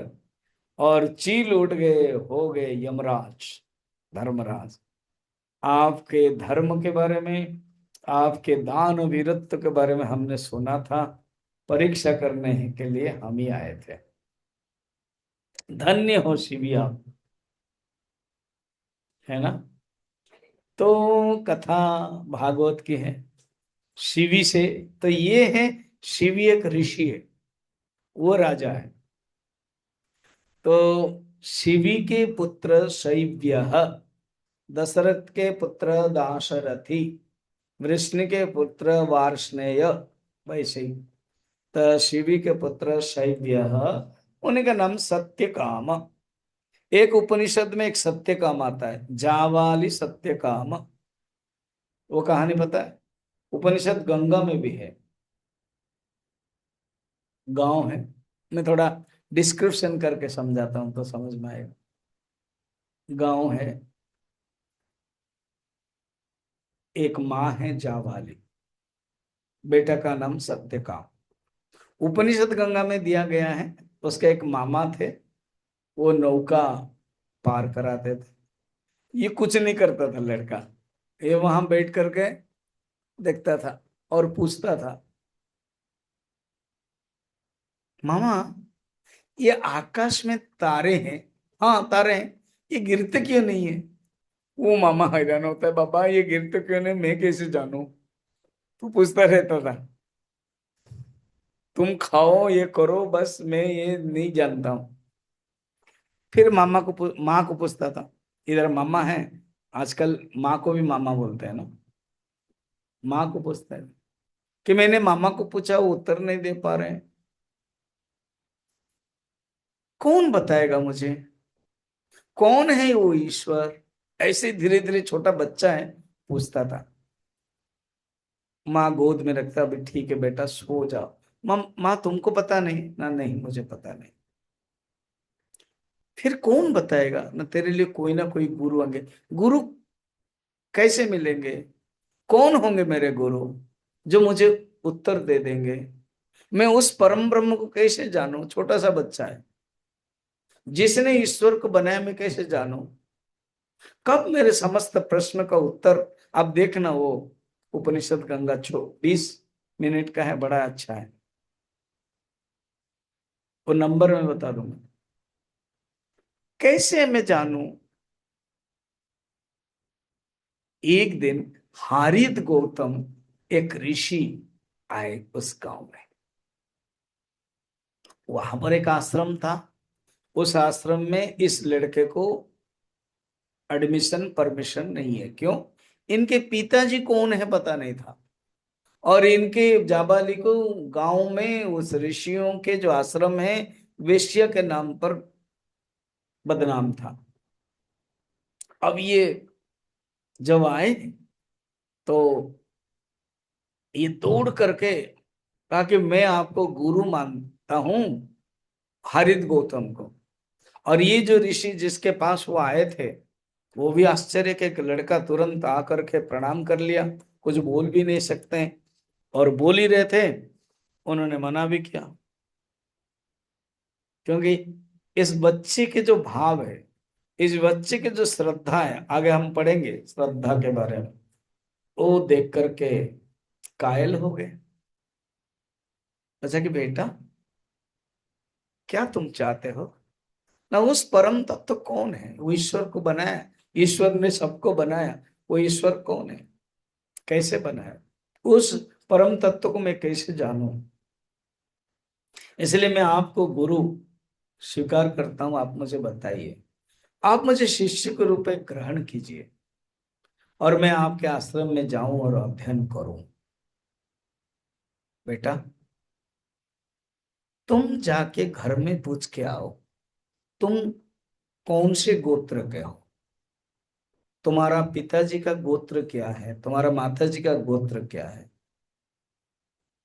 और चील उठ गए, हो गए यमराज, धर्मराज। आपके धर्म के बारे में, आपके दान वीरत्व के बारे में हमने सुना था, परीक्षा करने के लिए हम ही आए थे। धन्य हो शिवी आप, है ना। तो कथा भागवत की है शिवी से। तो ये है, शिवी एक ऋषि है, वो राजा है। तो शिवी के पुत्र शैव्य, दशरथ के पुत्र दाशरथी, वृष्णि के पुत्र वार्ष्णेय, वैसे ही। तो शिवी के पुत्र शैव्य, उन्हीं का नाम सत्यकाम। एक उपनिषद में एक सत्यकाम आता है, जावाली सत्यकाम। वो कहानी पता है? उपनिषद गंगा में भी है, गांव है। मैं थोड़ा डिस्क्रिप्शन करके समझाता हूं तो समझ में आएगा। गांव है, एक माँ है जावाली, बेटा का नाम सत्यकाम। उपनिषद गंगा में दिया गया है। उसके एक मामा थे, वो नौका पार कराते थे। ये कुछ नहीं करता था लड़का, ये वहां बैठ करके देखता था और पूछता था, मामा, ये आकाश में तारे हैं, हाँ तारे हैं, ये गिरते क्यों नहीं है? वो मामा हैरान होता है, बाबा ये गिरते क्यों नहीं, मैं कैसे जानू? तू पूछता रहता था, तुम खाओ ये करो, बस मैं ये नहीं जानता हूँ। फिर माँ को पूछता था, इधर मामा है, आजकल माँ को भी मामा बोलते हैं ना। माँ को पूछते हैं कि मैंने मामा को पूछा, वो उत्तर नहीं दे पा रहे हैं। कौन बताएगा मुझे, कौन है वो ईश्वर? ऐसे धीरे धीरे छोटा बच्चा है, पूछता था। माँ गोद में रखता, अभी ठीक है बेटा सो जाओ। माँ माँ तुमको पता नहीं ना? नहीं मुझे पता नहीं। फिर कौन बताएगा ना? तेरे लिए कोई ना कोई गुरु होंगे। गुरु कैसे मिलेंगे? कौन होंगे मेरे गुरु जो मुझे उत्तर दे देंगे? मैं उस परम ब्रह्म को कैसे जानूं? छोटा सा बच्चा है, जिसने ईश्वर को बनाया मैं कैसे जानूं? कब मेरे समस्त प्रश्न का उत्तर? अब देखना वो उपनिषद गंगा 20 मिनट का है, बड़ा अच्छा है। वो नंबर में बता दूंगा। कैसे मैं जानूं? एक दिन हारित गौतम, एक ऋषि, आए उस गांव में। वहां पर एक आश्रम था। उस आश्रम में इस लड़के को एडमिशन परमिशन नहीं है। क्यों? इनके पिताजी कौन है पता नहीं था, और इनके जाबाली को गांव में उस ऋषियों के जो आश्रम है, वेश्या के नाम पर बदनाम था। अब ये जब आए तो ये दौड़ करके कहा कि मैं आपको गुरु मानता हूं, हरित गौतम को। और ये जो ऋषि जिसके पास वो आए थे, वो भी आश्चर्य के, एक लड़का तुरंत आकर के प्रणाम कर लिया, कुछ बोल भी नहीं सकते हैं, और बोल ही रहे थे। उन्होंने मना भी किया, क्योंकि इस बच्चे के जो भाव है, इस बच्चे की जो श्रद्धा है, आगे हम पढ़ेंगे श्रद्धा के बारे में, वो देख करके कायल हो गए। अच्छा कि बेटा क्या तुम चाहते हो ना? उस परम तत्व कौन है? वो ईश्वर को बनाया, ईश्वर ने सबको बनाया। वो ईश्वर कौन है, कैसे बनाया? उस परम तत्व को मैं कैसे जानूं? इसलिए मैं आपको गुरु स्वीकार करता हूं। आप मुझे बताइए, आप मुझे शिष्य के रूप में ग्रहण कीजिए, और मैं आपके आश्रम में जाऊं और अध्ययन करूं। बेटा तुम जाके घर में पूछ के आओ, तुम कौन से गोत्र के हो, तुम्हारा पिताजी का गोत्र क्या है, तुम्हारा माताजी का गोत्र क्या है,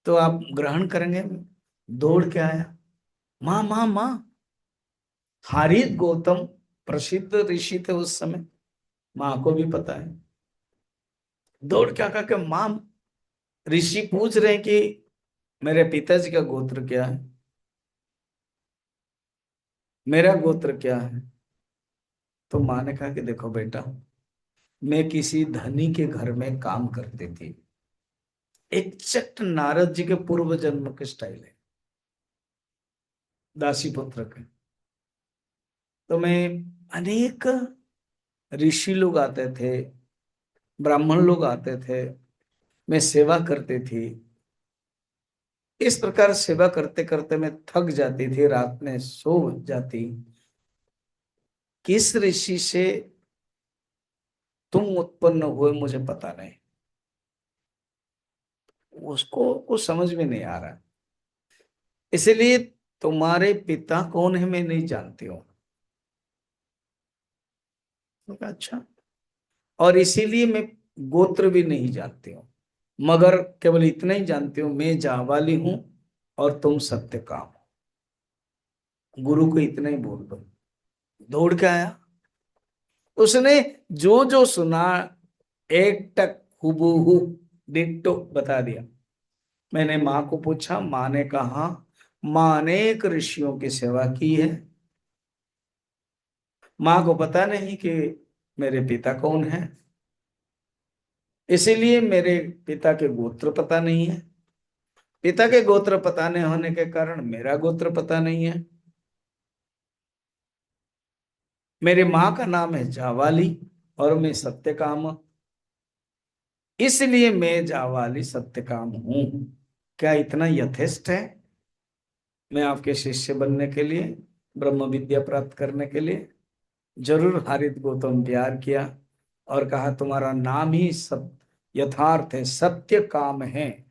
तो आप ग्रहण करेंगे। दौड़ के आया, माँ माँ माँ, हारित गौतम प्रसिद्ध ऋषि थे उस समय, माँ को भी पता है। दौड़ के आकर के, माँ ऋषि पूछ रहे हैं कि मेरे पिताजी का गोत्र क्या है, मेरा गोत्र क्या है। तो माँ ने कहा कि देखो बेटा, मैं किसी धनी के घर में काम करती थी। एग्जैक्ट नारद जी के पूर्व जन्म के स्टाइल है, दासी पुत्र के। तो मैं, अनेक ऋषि लोग आते थे, ब्राह्मण लोग आते थे, मैं सेवा करती थी। इस प्रकार सेवा करते करते मैं थक जाती थी, रात में सो जाती। किस ऋषि से तुम उत्पन्न हुए मुझे पता नहीं, उसको कुछ समझ में नहीं आ रहा। इसलिए तुम्हारे पिता कौन है मैं नहीं जानती हूँ। मैंने कहा, अच्छा। और इसीलिए मैं गोत्र भी नहीं जानती हूँ, मगर केवल इतना ही जानती हूँ, मैं जावाली हूं और तुम सत्य काम हो। गुरु को इतना ही बोल दो। दौड़ के आया, उसने जो जो सुना एक टक हुबहू डिट्टो बता दिया। मैंने माँ को पूछा, माँ ने कहा माँ अनेक ऋषियों की सेवा की है, माँ को पता नहीं कि मेरे पिता कौन है, इसीलिए मेरे पिता के गोत्र पता नहीं है। पिता के गोत्र पता नहीं होने के कारण मेरा गोत्र पता नहीं है। मेरी माँ का नाम है जावाली और मैं सत्यकाम, इसलिए मैं जावाली सत्यकाम हूं। क्या इतना यथेष्ट है? मैं आपके शिष्य बनने के लिए, ब्रह्म विद्या प्राप्त करने के लिए, जरूर हारित गौतम प्यार किया, और कहा तुम्हारा नाम ही सत्य यथार्थ है, सत्य काम है।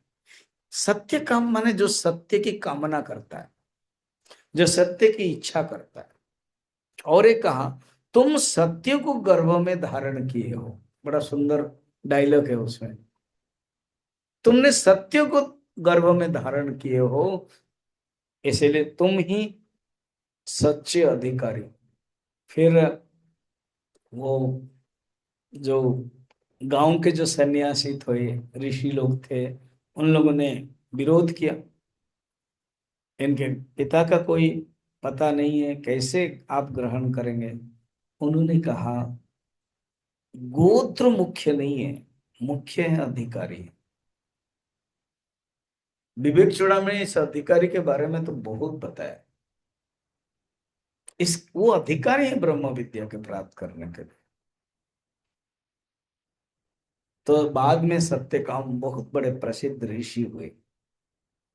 सत्य काम माने जो सत्य की कामना करता है, जो सत्य की इच्छा करता है। और एक कहा तुम सत्य को गर्भ में धारण किए हो। बड़ा सुंदर डायलॉग है उसमें। तुमने सत्य को गर्भ में धारण किए हो, इसलिए तुम ही सच्चे अधिकारी। फिर वो जो गांव के जो सन्यासी थे, ऋषि लोग थे, उन लोगों ने विरोध किया। इनके पिता का कोई पता नहीं है, कैसे आप ग्रहण करेंगे। उन्होंने कहा गोत्र मुख्य नहीं है, मुख्य है अधिकारी। विवेक चूड़ामणि इस अधिकारी के बारे में तो बहुत बताया। इस वो अधिकारी है ब्रह्म विद्या के प्राप्त करने के लिए। तो बाद में सत्यकाम बहुत बड़े प्रसिद्ध ऋषि हुए।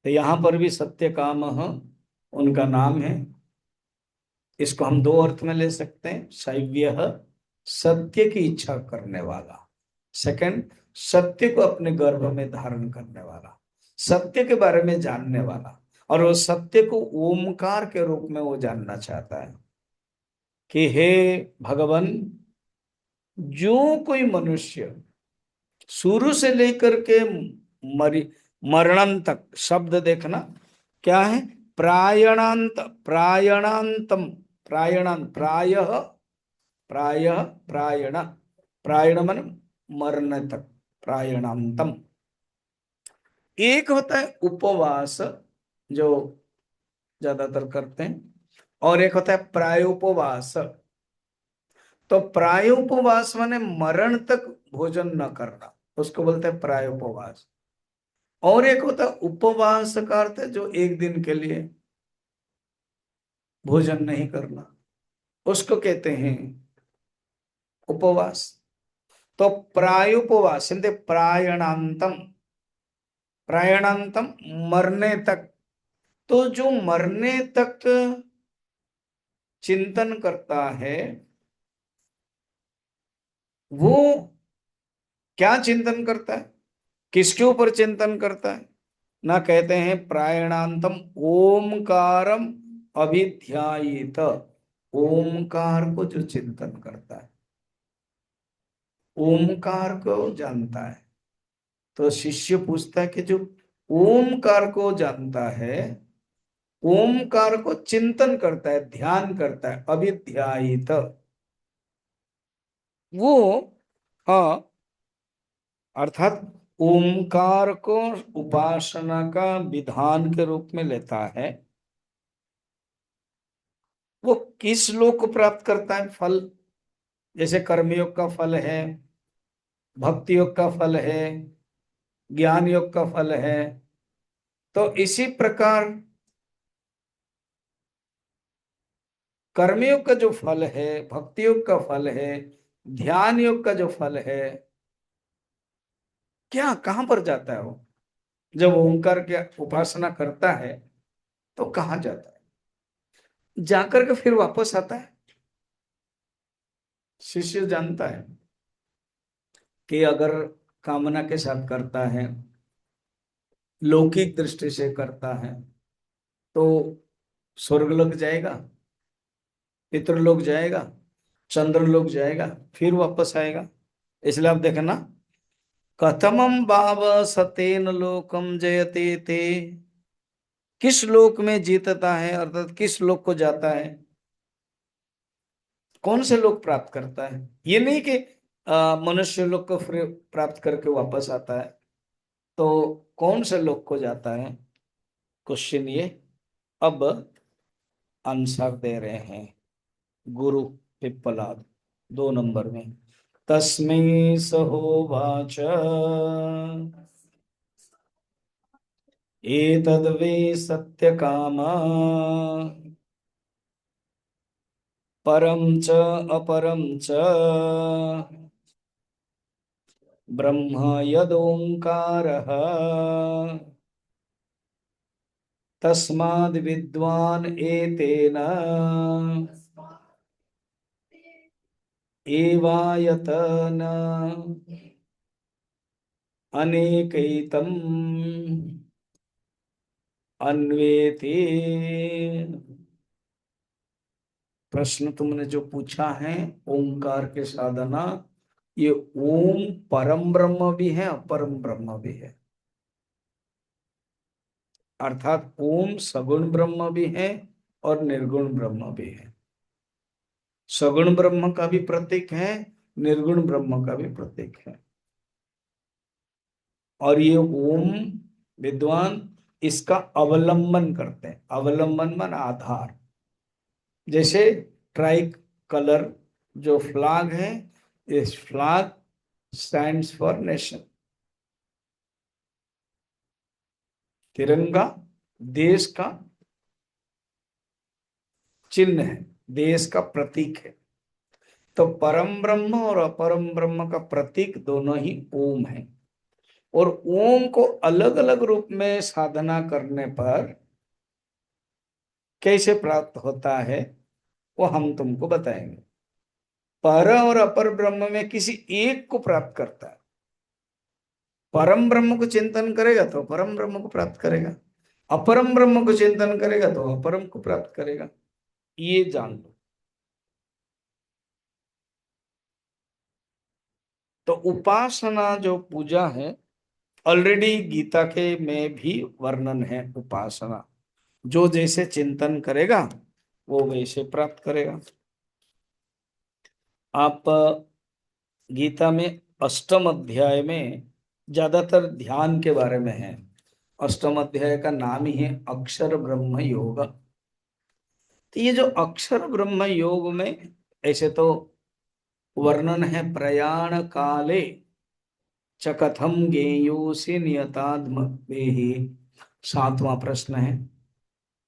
तो यहाँ पर भी सत्यकाम उनका नाम है। इसको हम दो अर्थ में ले सकते हैं। शैव्य, सत्य की इच्छा करने वाला। सेकंड, सत्य को अपने गर्भ में धारण करने वाला, सत्य के बारे में जानने वाला। और वो सत्य को ओमकार के रूप में वो जानना चाहता है कि हे भगवान, जो कोई मनुष्य शुरू से लेकर के मरी मरणं तक, शब्द देखना क्या है, प्रायणांत, प्रायणांतम, प्रायणांत, प्रायः, प्रायः, प्रायण, प्रायण मन मरने तक, प्रायणांतम। एक होता है उपवास, जो ज्यादातर करते हैं, और एक होता है प्रायोपवास। तो प्रायोपवास माने मरण तक भोजन न करना, उसको बोलते हैं प्रायोपवास। और एक होता है उपवास का अर्थ है जो एक दिन के लिए भोजन नहीं करना, उसको कहते हैं उपवास। तो प्रायोपवास प्रायणांतम, प्रायणांतम मरने तक। तो जो मरने तक चिंतन करता है, वो क्या चिंतन करता है, किसके ऊपर चिंतन करता है, ना कहते हैं प्रायणांतम ओमकारम अभिध्यायित। ओमकार को जो चिंतन करता है, ओमकार को जानता है। तो शिष्य पूछता है कि जो ओमकार को जानता है, ओमकार को चिंतन करता है, ध्यान करता है, अभिध्यायित, वो, हाँ, अर्थात ओमकार को उपासना का विधान के रूप में लेता है, वो किस लोक को प्राप्त करता है फल। जैसे कर्मयोग का फल है, भक्ति योग का फल है, ज्ञान योग का फल है। तो इसी प्रकार कर्मयोग का जो फल है, भक्ति योग का फल है, ध्यान योग का जो फल है, क्या कहां पर जाता है वो। जब ओंकार की उपासना करता है तो कहाँ जाता है, जाकर के फिर वापस आता है। शिष्य जानता है कि अगर कामना के साथ करता है, लौकिक दृष्टि से करता है, तो स्वर्गलोक जाएगा, पितृलोक जाएगा, चंद्रलोक जाएगा, फिर वापस आएगा। इसलिए आप देखना, कथमम भाव सतेन लोकम जयते ते, किस लोक में जीतता है, अर्थात किस लोक को जाता है, कौन से लोक प्राप्त करता है। ये नहीं कि मनुष्य लोक को फिर प्राप्त करके वापस आता है। तो कौन से लोक को जाता है, क्वेश्चन ये। अब आंसर दे रहे हैं गुरु पिप्पलाद 2 नंबर में। तस्मै सहोवाच एतद्वे सत्यकामा परं च अपरं च ब्रह्म यदोंकारः तस्माद् विद्वान् एतेन एवायतन अनेकैतम अन्वेति। प्रश्न तुमने जो पूछा है ओंकार के साधना, ये ओम परम ब्रह्म भी है अपरम ब्रह्म भी है। अर्थात ओम सगुण ब्रह्म भी है और निर्गुण ब्रह्म भी है। सगुण ब्रह्म का भी प्रतीक है, निर्गुण ब्रह्म का भी प्रतीक है। और ये ओम विद्वान इसका अवलंबन करते हैं। अवलंबन मन आधार। जैसे ट्राई कलर जो फ्लैग है, इस फ्लैग स्टैंड्स फॉर नेशन। तिरंगा देश का चिन्ह है, देश का प्रतीक है। तो परम ब्रह्म और अपरम ब्रह्म का प्रतीक दोनों ही ओम है। और ओम को अलग अलग रूप में साधना करने पर कैसे प्राप्त होता है वो हम तुमको बताएंगे। पर और अपर ब्रह्म में किसी एक को प्राप्त करता है। परम ब्रह्म को चिंतन करेगा तो परम ब्रह्म को प्राप्त करेगा, अपरम ब्रह्म को चिंतन करेगा तो अपरम को प्राप्त करेगा। ये जान लो। तो उपासना जो पूजा है, ऑलरेडी गीता के में भी वर्णन है। उपासना जो जैसे चिंतन करेगा वो वैसे प्राप्त करेगा। आप गीता में अष्टम अध्याय में ज्यादातर ध्यान के बारे में है। अष्टम अध्याय का नाम ही है अक्षर ब्रह्म योग। तो ये जो अक्षर ब्रह्म योग में ऐसे तो वर्णन है, प्रयाण काले च कथम गेयोसि नियताद्म ही 7वां प्रश्न है।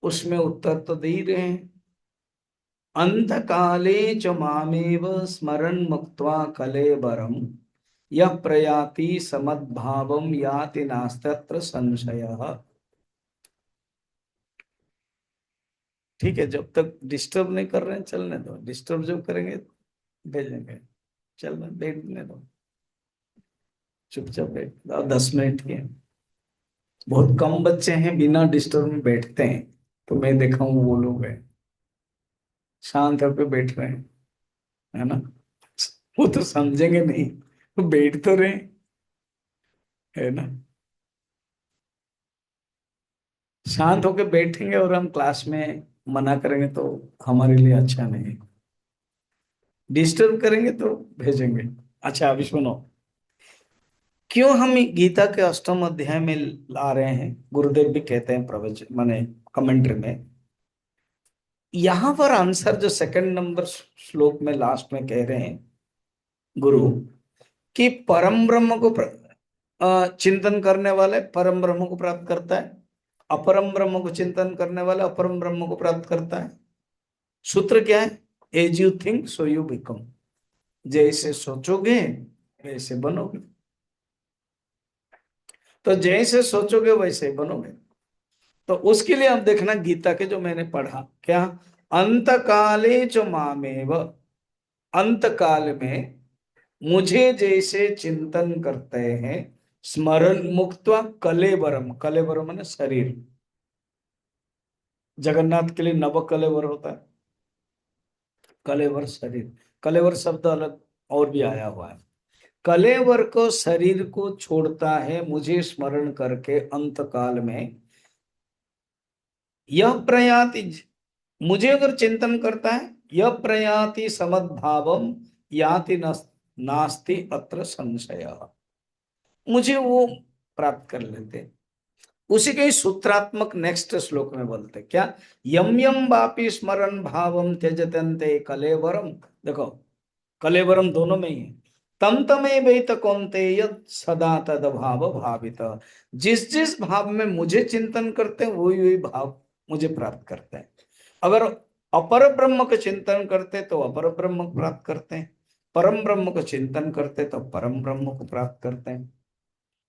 उसमें उत्तर तो दे ही रहे हैं। अंत काले च मामेव स्मरन् मुक्त्वा कलेबरम यह प्रयाति समद्भावम याति नास्तत्र संशयः। ठीक है, जब तक डिस्टर्ब नहीं कर रहे हैं चलने दो। डिस्टर्ब जब करेंगे भेजेंगे। चलना बैठने दो, चुपचाप बैठ जाओ। 10 मिनट के बहुत कम बच्चे हैं बिना डिस्टर्ब में बैठते हैं। तो मैं देखा हूँ वो लोग हैं शांत होकर बैठ रहे हैं, है ना। वो तो समझेंगे नहीं, वो बैठ तो रहे हैं, है ना। शांत होकर बैठेंगे और हम क्लास में मना करेंगे तो हमारे लिए अच्छा नहीं है। डिस्टर्ब करेंगे तो भेजेंगे। अच्छा अभी सुनो, क्यों हम गीता के अष्टम अध्याय में ला रहे हैं। गुरुदेव भी कहते हैं प्रवचन माने कमेंट्री में, यहां पर आंसर जो सेकंड नंबर श्लोक में लास्ट में कह रहे हैं गुरु, कि परम ब्रह्म को चिंतन करने वाले परम ब्रह्म को प्राप्त करता है, अपरम ब्रह्म को चिंतन करने वाले अपरम ब्रह्म को प्राप्त करता है। सूत्र क्या है? As you think so you become. जैसे सोचोगे वैसे बनोगे। तो जैसे सोचोगे वैसे ही बनोगे। तो उसके लिए आप देखना गीता के जो मैंने पढ़ा क्या, अंत काले जो मामेव, अंत काल में मुझे जैसे चिंतन करते हैं, स्मरण मुक्त्वा कलेवरम, कलेवरम माने शरीर। जगन्नाथ के लिए नव कलेवर होता है, कलेवर शरीर। कलेवर शब्द अलग और भी आया हुआ है। कलेवर को शरीर को छोड़ता है मुझे स्मरण करके अंत काल में, यह प्रयाति, मुझे अगर चिंतन करता है, यह प्रयाति समद्भावम याति नास्ति अत्र संशय, मुझे वो प्राप्त कर लेते। उसी के ही सूत्रात्मक नेक्स्ट श्लोक में बोलते क्या, यम यम वापि स्मरण भावम त्यजतन्ते कलेवरम। देखो कलेवरम दोनों में ही है। तम तमे वेत कौन्तेय सदा तद भाव भावित। जिस जिस भाव में मुझे चिंतन करते हैं वही वही भाव मुझे प्राप्त करते हैं। अगर अपर ब्रह्म का चिंतन करते तो अपर ब्रह्म को प्राप्त करते हैं, परम ब्रह्म को चिंतन करते तो परम ब्रह्म को प्राप्त करते हैं।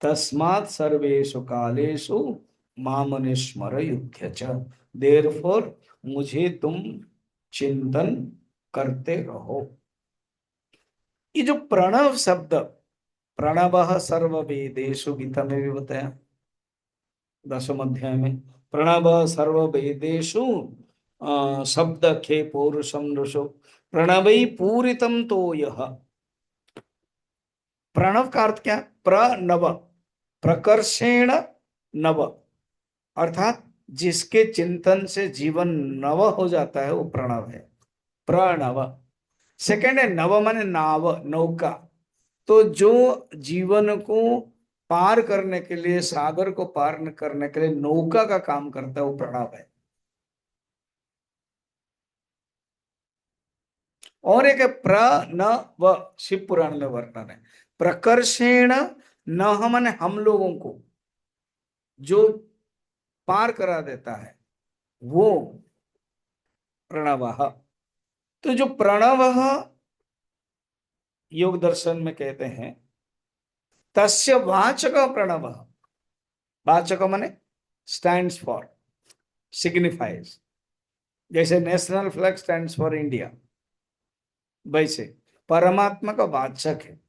तस्मात् सर्वेषु कालेषु मामनुस्मर युध्य च। देयरफॉर मुझे तुम चिंतन करते रहो। ये जो प्रणव शब्द, प्रणव सर्व वेदेषु, गीता में भी बताया 10वें अध्याय में, प्रणव सर्व वेदेषु शब्द खे पौरुषम ऋषो प्रणवई पूरितम तो यह। प्रणव का अर्थ क्या है? प्रणव, प्रकर्षेण नव, अर्थात जिसके चिंतन से जीवन नव हो जाता है वो प्रणव है, प्रणव। सेकंड है नव, माने नाव, नौका। तो जो जीवन को पार करने के लिए, सागर को पार करने के लिए नौका का काम करता है, वो प्रणव है। और एक है प्रणव, शिव पुराण में वर्णन है, प्रकर्षेण न, माने हम लोगों को जो पार करा देता है वो प्रणव। तो जो प्रणव योग दर्शन में कहते हैं, तस्य वाचक प्रणव, वाचक माने स्टैंड्स फॉर, सिग्निफाइज। जैसे national flag stands for India, वैसे परमात्मा का वाचक है।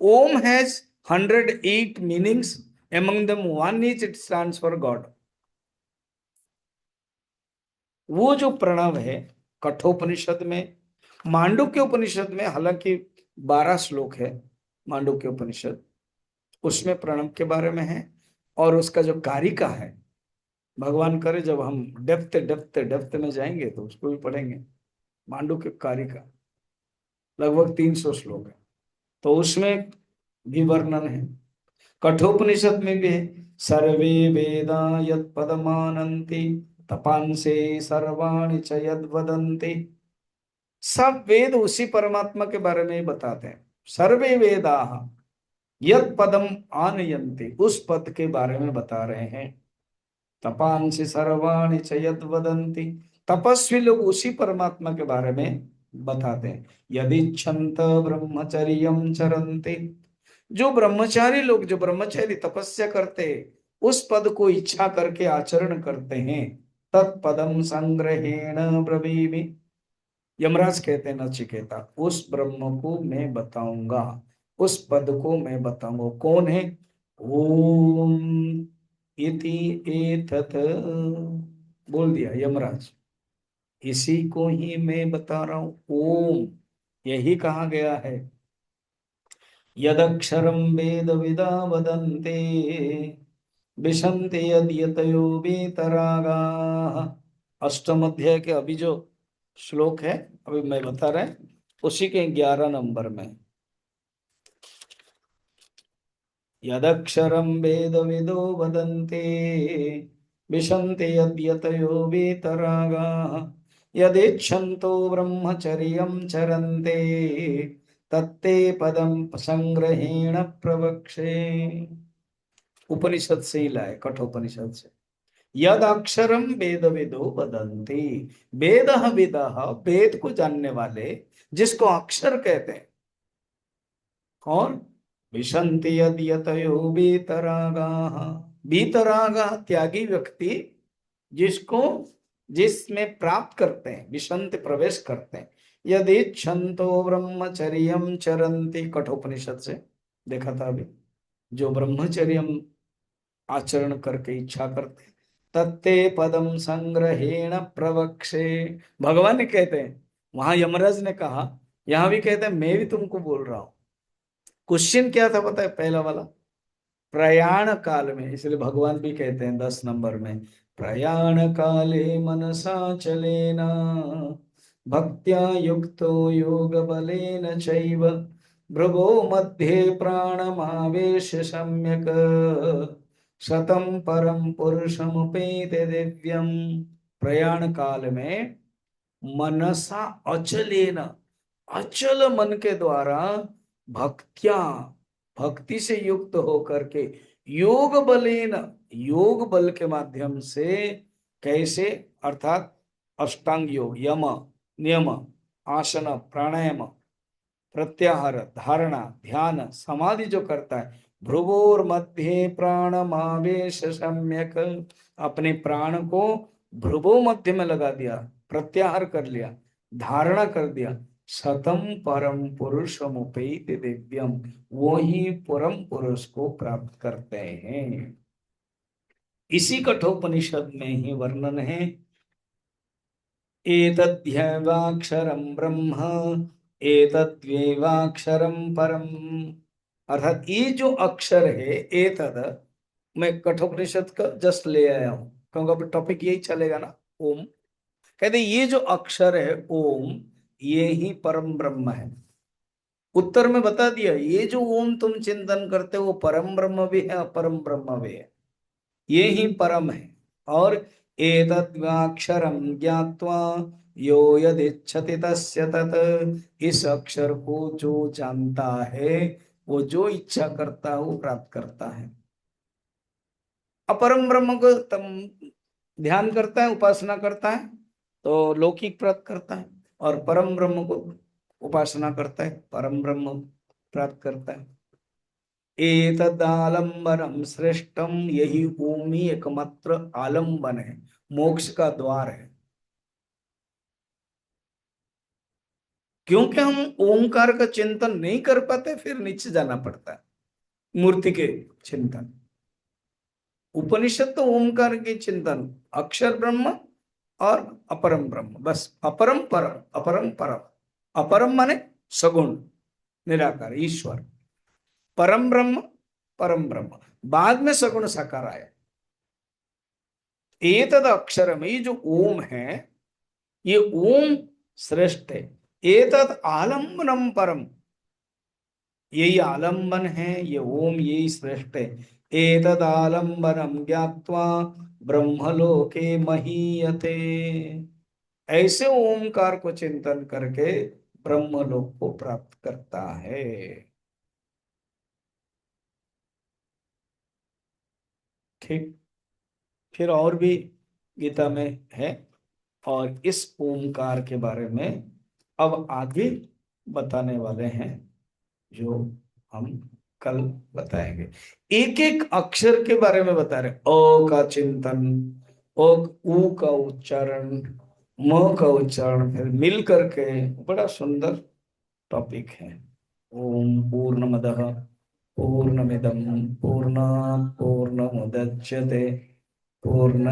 Om has 108 meanings, among them one is it stands for God। वो जो प्रणव है, कठोपनिषद में, मांडुक्य उपनिषद में, हालांकि 12 श्लोक है मांडुक्य उपनिषद, उसमें प्रणव के बारे में है। और उसका जो कारिका है, भगवान करे जब हम डेप्थ डेप्थ डेप्थ में जाएंगे तो उसको भी पढ़ेंगे। मांडुक्य कारिका लगभग 300 श्लोक है, तो उसमें भी वर्णन है। कठोपनिषद में भी है, सर्वे वेदा यत् पदमानन्ति तपांसे सर्वाणि च यद् वदन्ति। सब वेद उसी परमात्मा के बारे में ही बताते हैं। सर्वे वेदा यत् पदम आनयन्ति, उस पद के बारे में बता रहे हैं। तपांसि सर्वाणि च यद् वदन्ति, तपस्वी लोग उसी परमात्मा के बारे में बताते हैं। यदिच्छन्त ब्रह्मचर्यं चरन्ति, जो ब्रह्मचारी लोग, जो ब्रह्मचारी तपस्या करते, उस पद को इच्छा करके आचरण करते हैं, तत्पदम संग्रहेण ब्रवीमि। यमराज कहते हैं नचिकेता, उस ब्रह्म को मैं बताऊंगा, उस पद को मैं बताऊंगा। कौन है? ओम इति एतत्, बोल दिया यमराज, इसी को ही मैं बता रहा हूं। ओम, यही कहा गया है। यदक्षरं वेद विदा वदन्ते विशन्ति यद्यतयो वीतरागाः। अष्टम अध्याय के अभी जो श्लोक है, अभी मैं बता रहा है, उसी के 11 नंबर में, यदक्षरं वेद विदो वदन्ते विशन्ति यद्यतयो वीतरागाः यदेच्छन्तो ब्रह्मचर्यं चरन्ते तत्ते पदम संग्रहेण प्रवक्षे। उपनिषद से ही लाए, कठोपनिषद से। यद अक्षरम वेद विदो वदन्ति, वेद विदः, वेद को जानने वाले, जिसको अक्षर कहते हैं। कौन? विशन्ति यद यतयो वीतरागाः, वीतरागाः त्यागी व्यक्ति, जिसको, जिसमें प्राप्त करते हैं, विशन्ति प्रवेश करते हैं। यदि छंतो ब्रह्मचर्यम चरन्ति, कठोपनिषद से देखा था अभी, जो ब्रह्मचर्यम आचरण करके इच्छा करते, तत्ते पदम संग्रहेण प्रवक्षे। भगवान ने कहते हैं, वहां यमराज ने कहा, यहां भी कहते हैं, मैं भी तुमको बोल रहा हूं। क्वेश्चन क्या था पता है? पहला वाला, प्रयाण काल में, इसलिए भगवान भी कहते हैं 10 नंबर में, प्रयाण काले मनसा चलेना भक्त्या युक्तो योग बलेन चैव भ्रुवो मध्ये प्राणमावेश्य सम्यक शतम परम पुरुषमुपेते दिव्यम। प्रयाण काल में मनसा अचलेन, अचल मन के द्वारा, भक्त्या, भक्ति से युक्त होकर के, योग बलेन, योग बल के माध्यम से, कैसे? अर्थात अष्टांग योग, यम नियम, आसन, प्राणायाम, प्रत्याहार, धारणा, ध्यान, समाधि जो करता है, भ्रुवोर मध्य प्राणमावेश सम्यक, अपने प्राण को भ्रुवो मध्य में लगा दिया, प्रत्याहार कर लिया, धारणा कर दिया, सतम परम पुरुषमुपैति दिव्यम, वो ही परम पुरुष को प्राप्त करते हैं। इसी कठोपनिषद में ही वर्णन है, एतद्ध्येवाक्षरं ब्रह्म एतद्वेवाक्षरं परम। अर्थात ये जो अक्षर है एतद, मैं कठोपनिषद का जस्ट ले आया हूं क्योंकि टॉपिक यही चलेगा ना, ओम। कहते ये जो अक्षर है ओम, ये ही परम ब्रह्म है। उत्तर में बता दिया, ये जो ओम तुम चिंतन करते हो वो परम ब्रह्म भी है अपरम ब्रह्म भी है, ये ही परम है। और एतद्वाक्षरम ज्ञात्वा यो यदिच्छति तस्य तत्, इस अक्षर को जो जानता है वो जो इच्छा करता है वो प्राप्त करता है। अपरम ब्रह्म को तम ध्यान करता है, उपासना करता है तो लौकिक प्राप्त करता है, और परम ब्रह्म को उपासना करता है परम ब्रह्म प्राप्त करता है। एतदालंबनम श्रेष्ठम, यही ओम ही एकमात्र आलंबन है, मोक्ष का द्वार है। क्योंकि हम ओंकार का चिंतन नहीं कर पाते, फिर नीचे जाना पड़ता है मूर्ति के चिंतन। उपनिषद तो ओंकार के चिंतन, अक्षर ब्रह्म और अपरम ब्रह्म, बस अपरम परम, अपरम परम। अपरम माने सगुण निराकार ईश्वर, परम ब्रह्म परम ब्रह्म, बाद में सगुण साकार आया। एतद अक्षर में ये जो ओम है, ये ओम श्रेष्ठ है। एतद आलम्बनम परम, यही आलंबन है, ये ओम यही श्रेष्ठ है। एतद आलंबनम ज्ञात्वा ब्रह्मलोके महीयते, ऐसे ओमकार को चिंतन करके ब्रह्मलोक को प्राप्त करता है। ठीक, फिर और भी गीता में है, और इस ओमकार के बारे में अब आगे बताने वाले हैं, जो हम कल बताएंगे। एक एक अक्षर के बारे में बता रहे, अ का चिंतन, ओ ऊ का उच्चारण, म का उच्चारण, फिर मिल करके बड़ा सुंदर टॉपिक है। ओम पूर्णमदः पूर्णमिदं पूर्णात् पूर्णमुदच्यते पूर्ण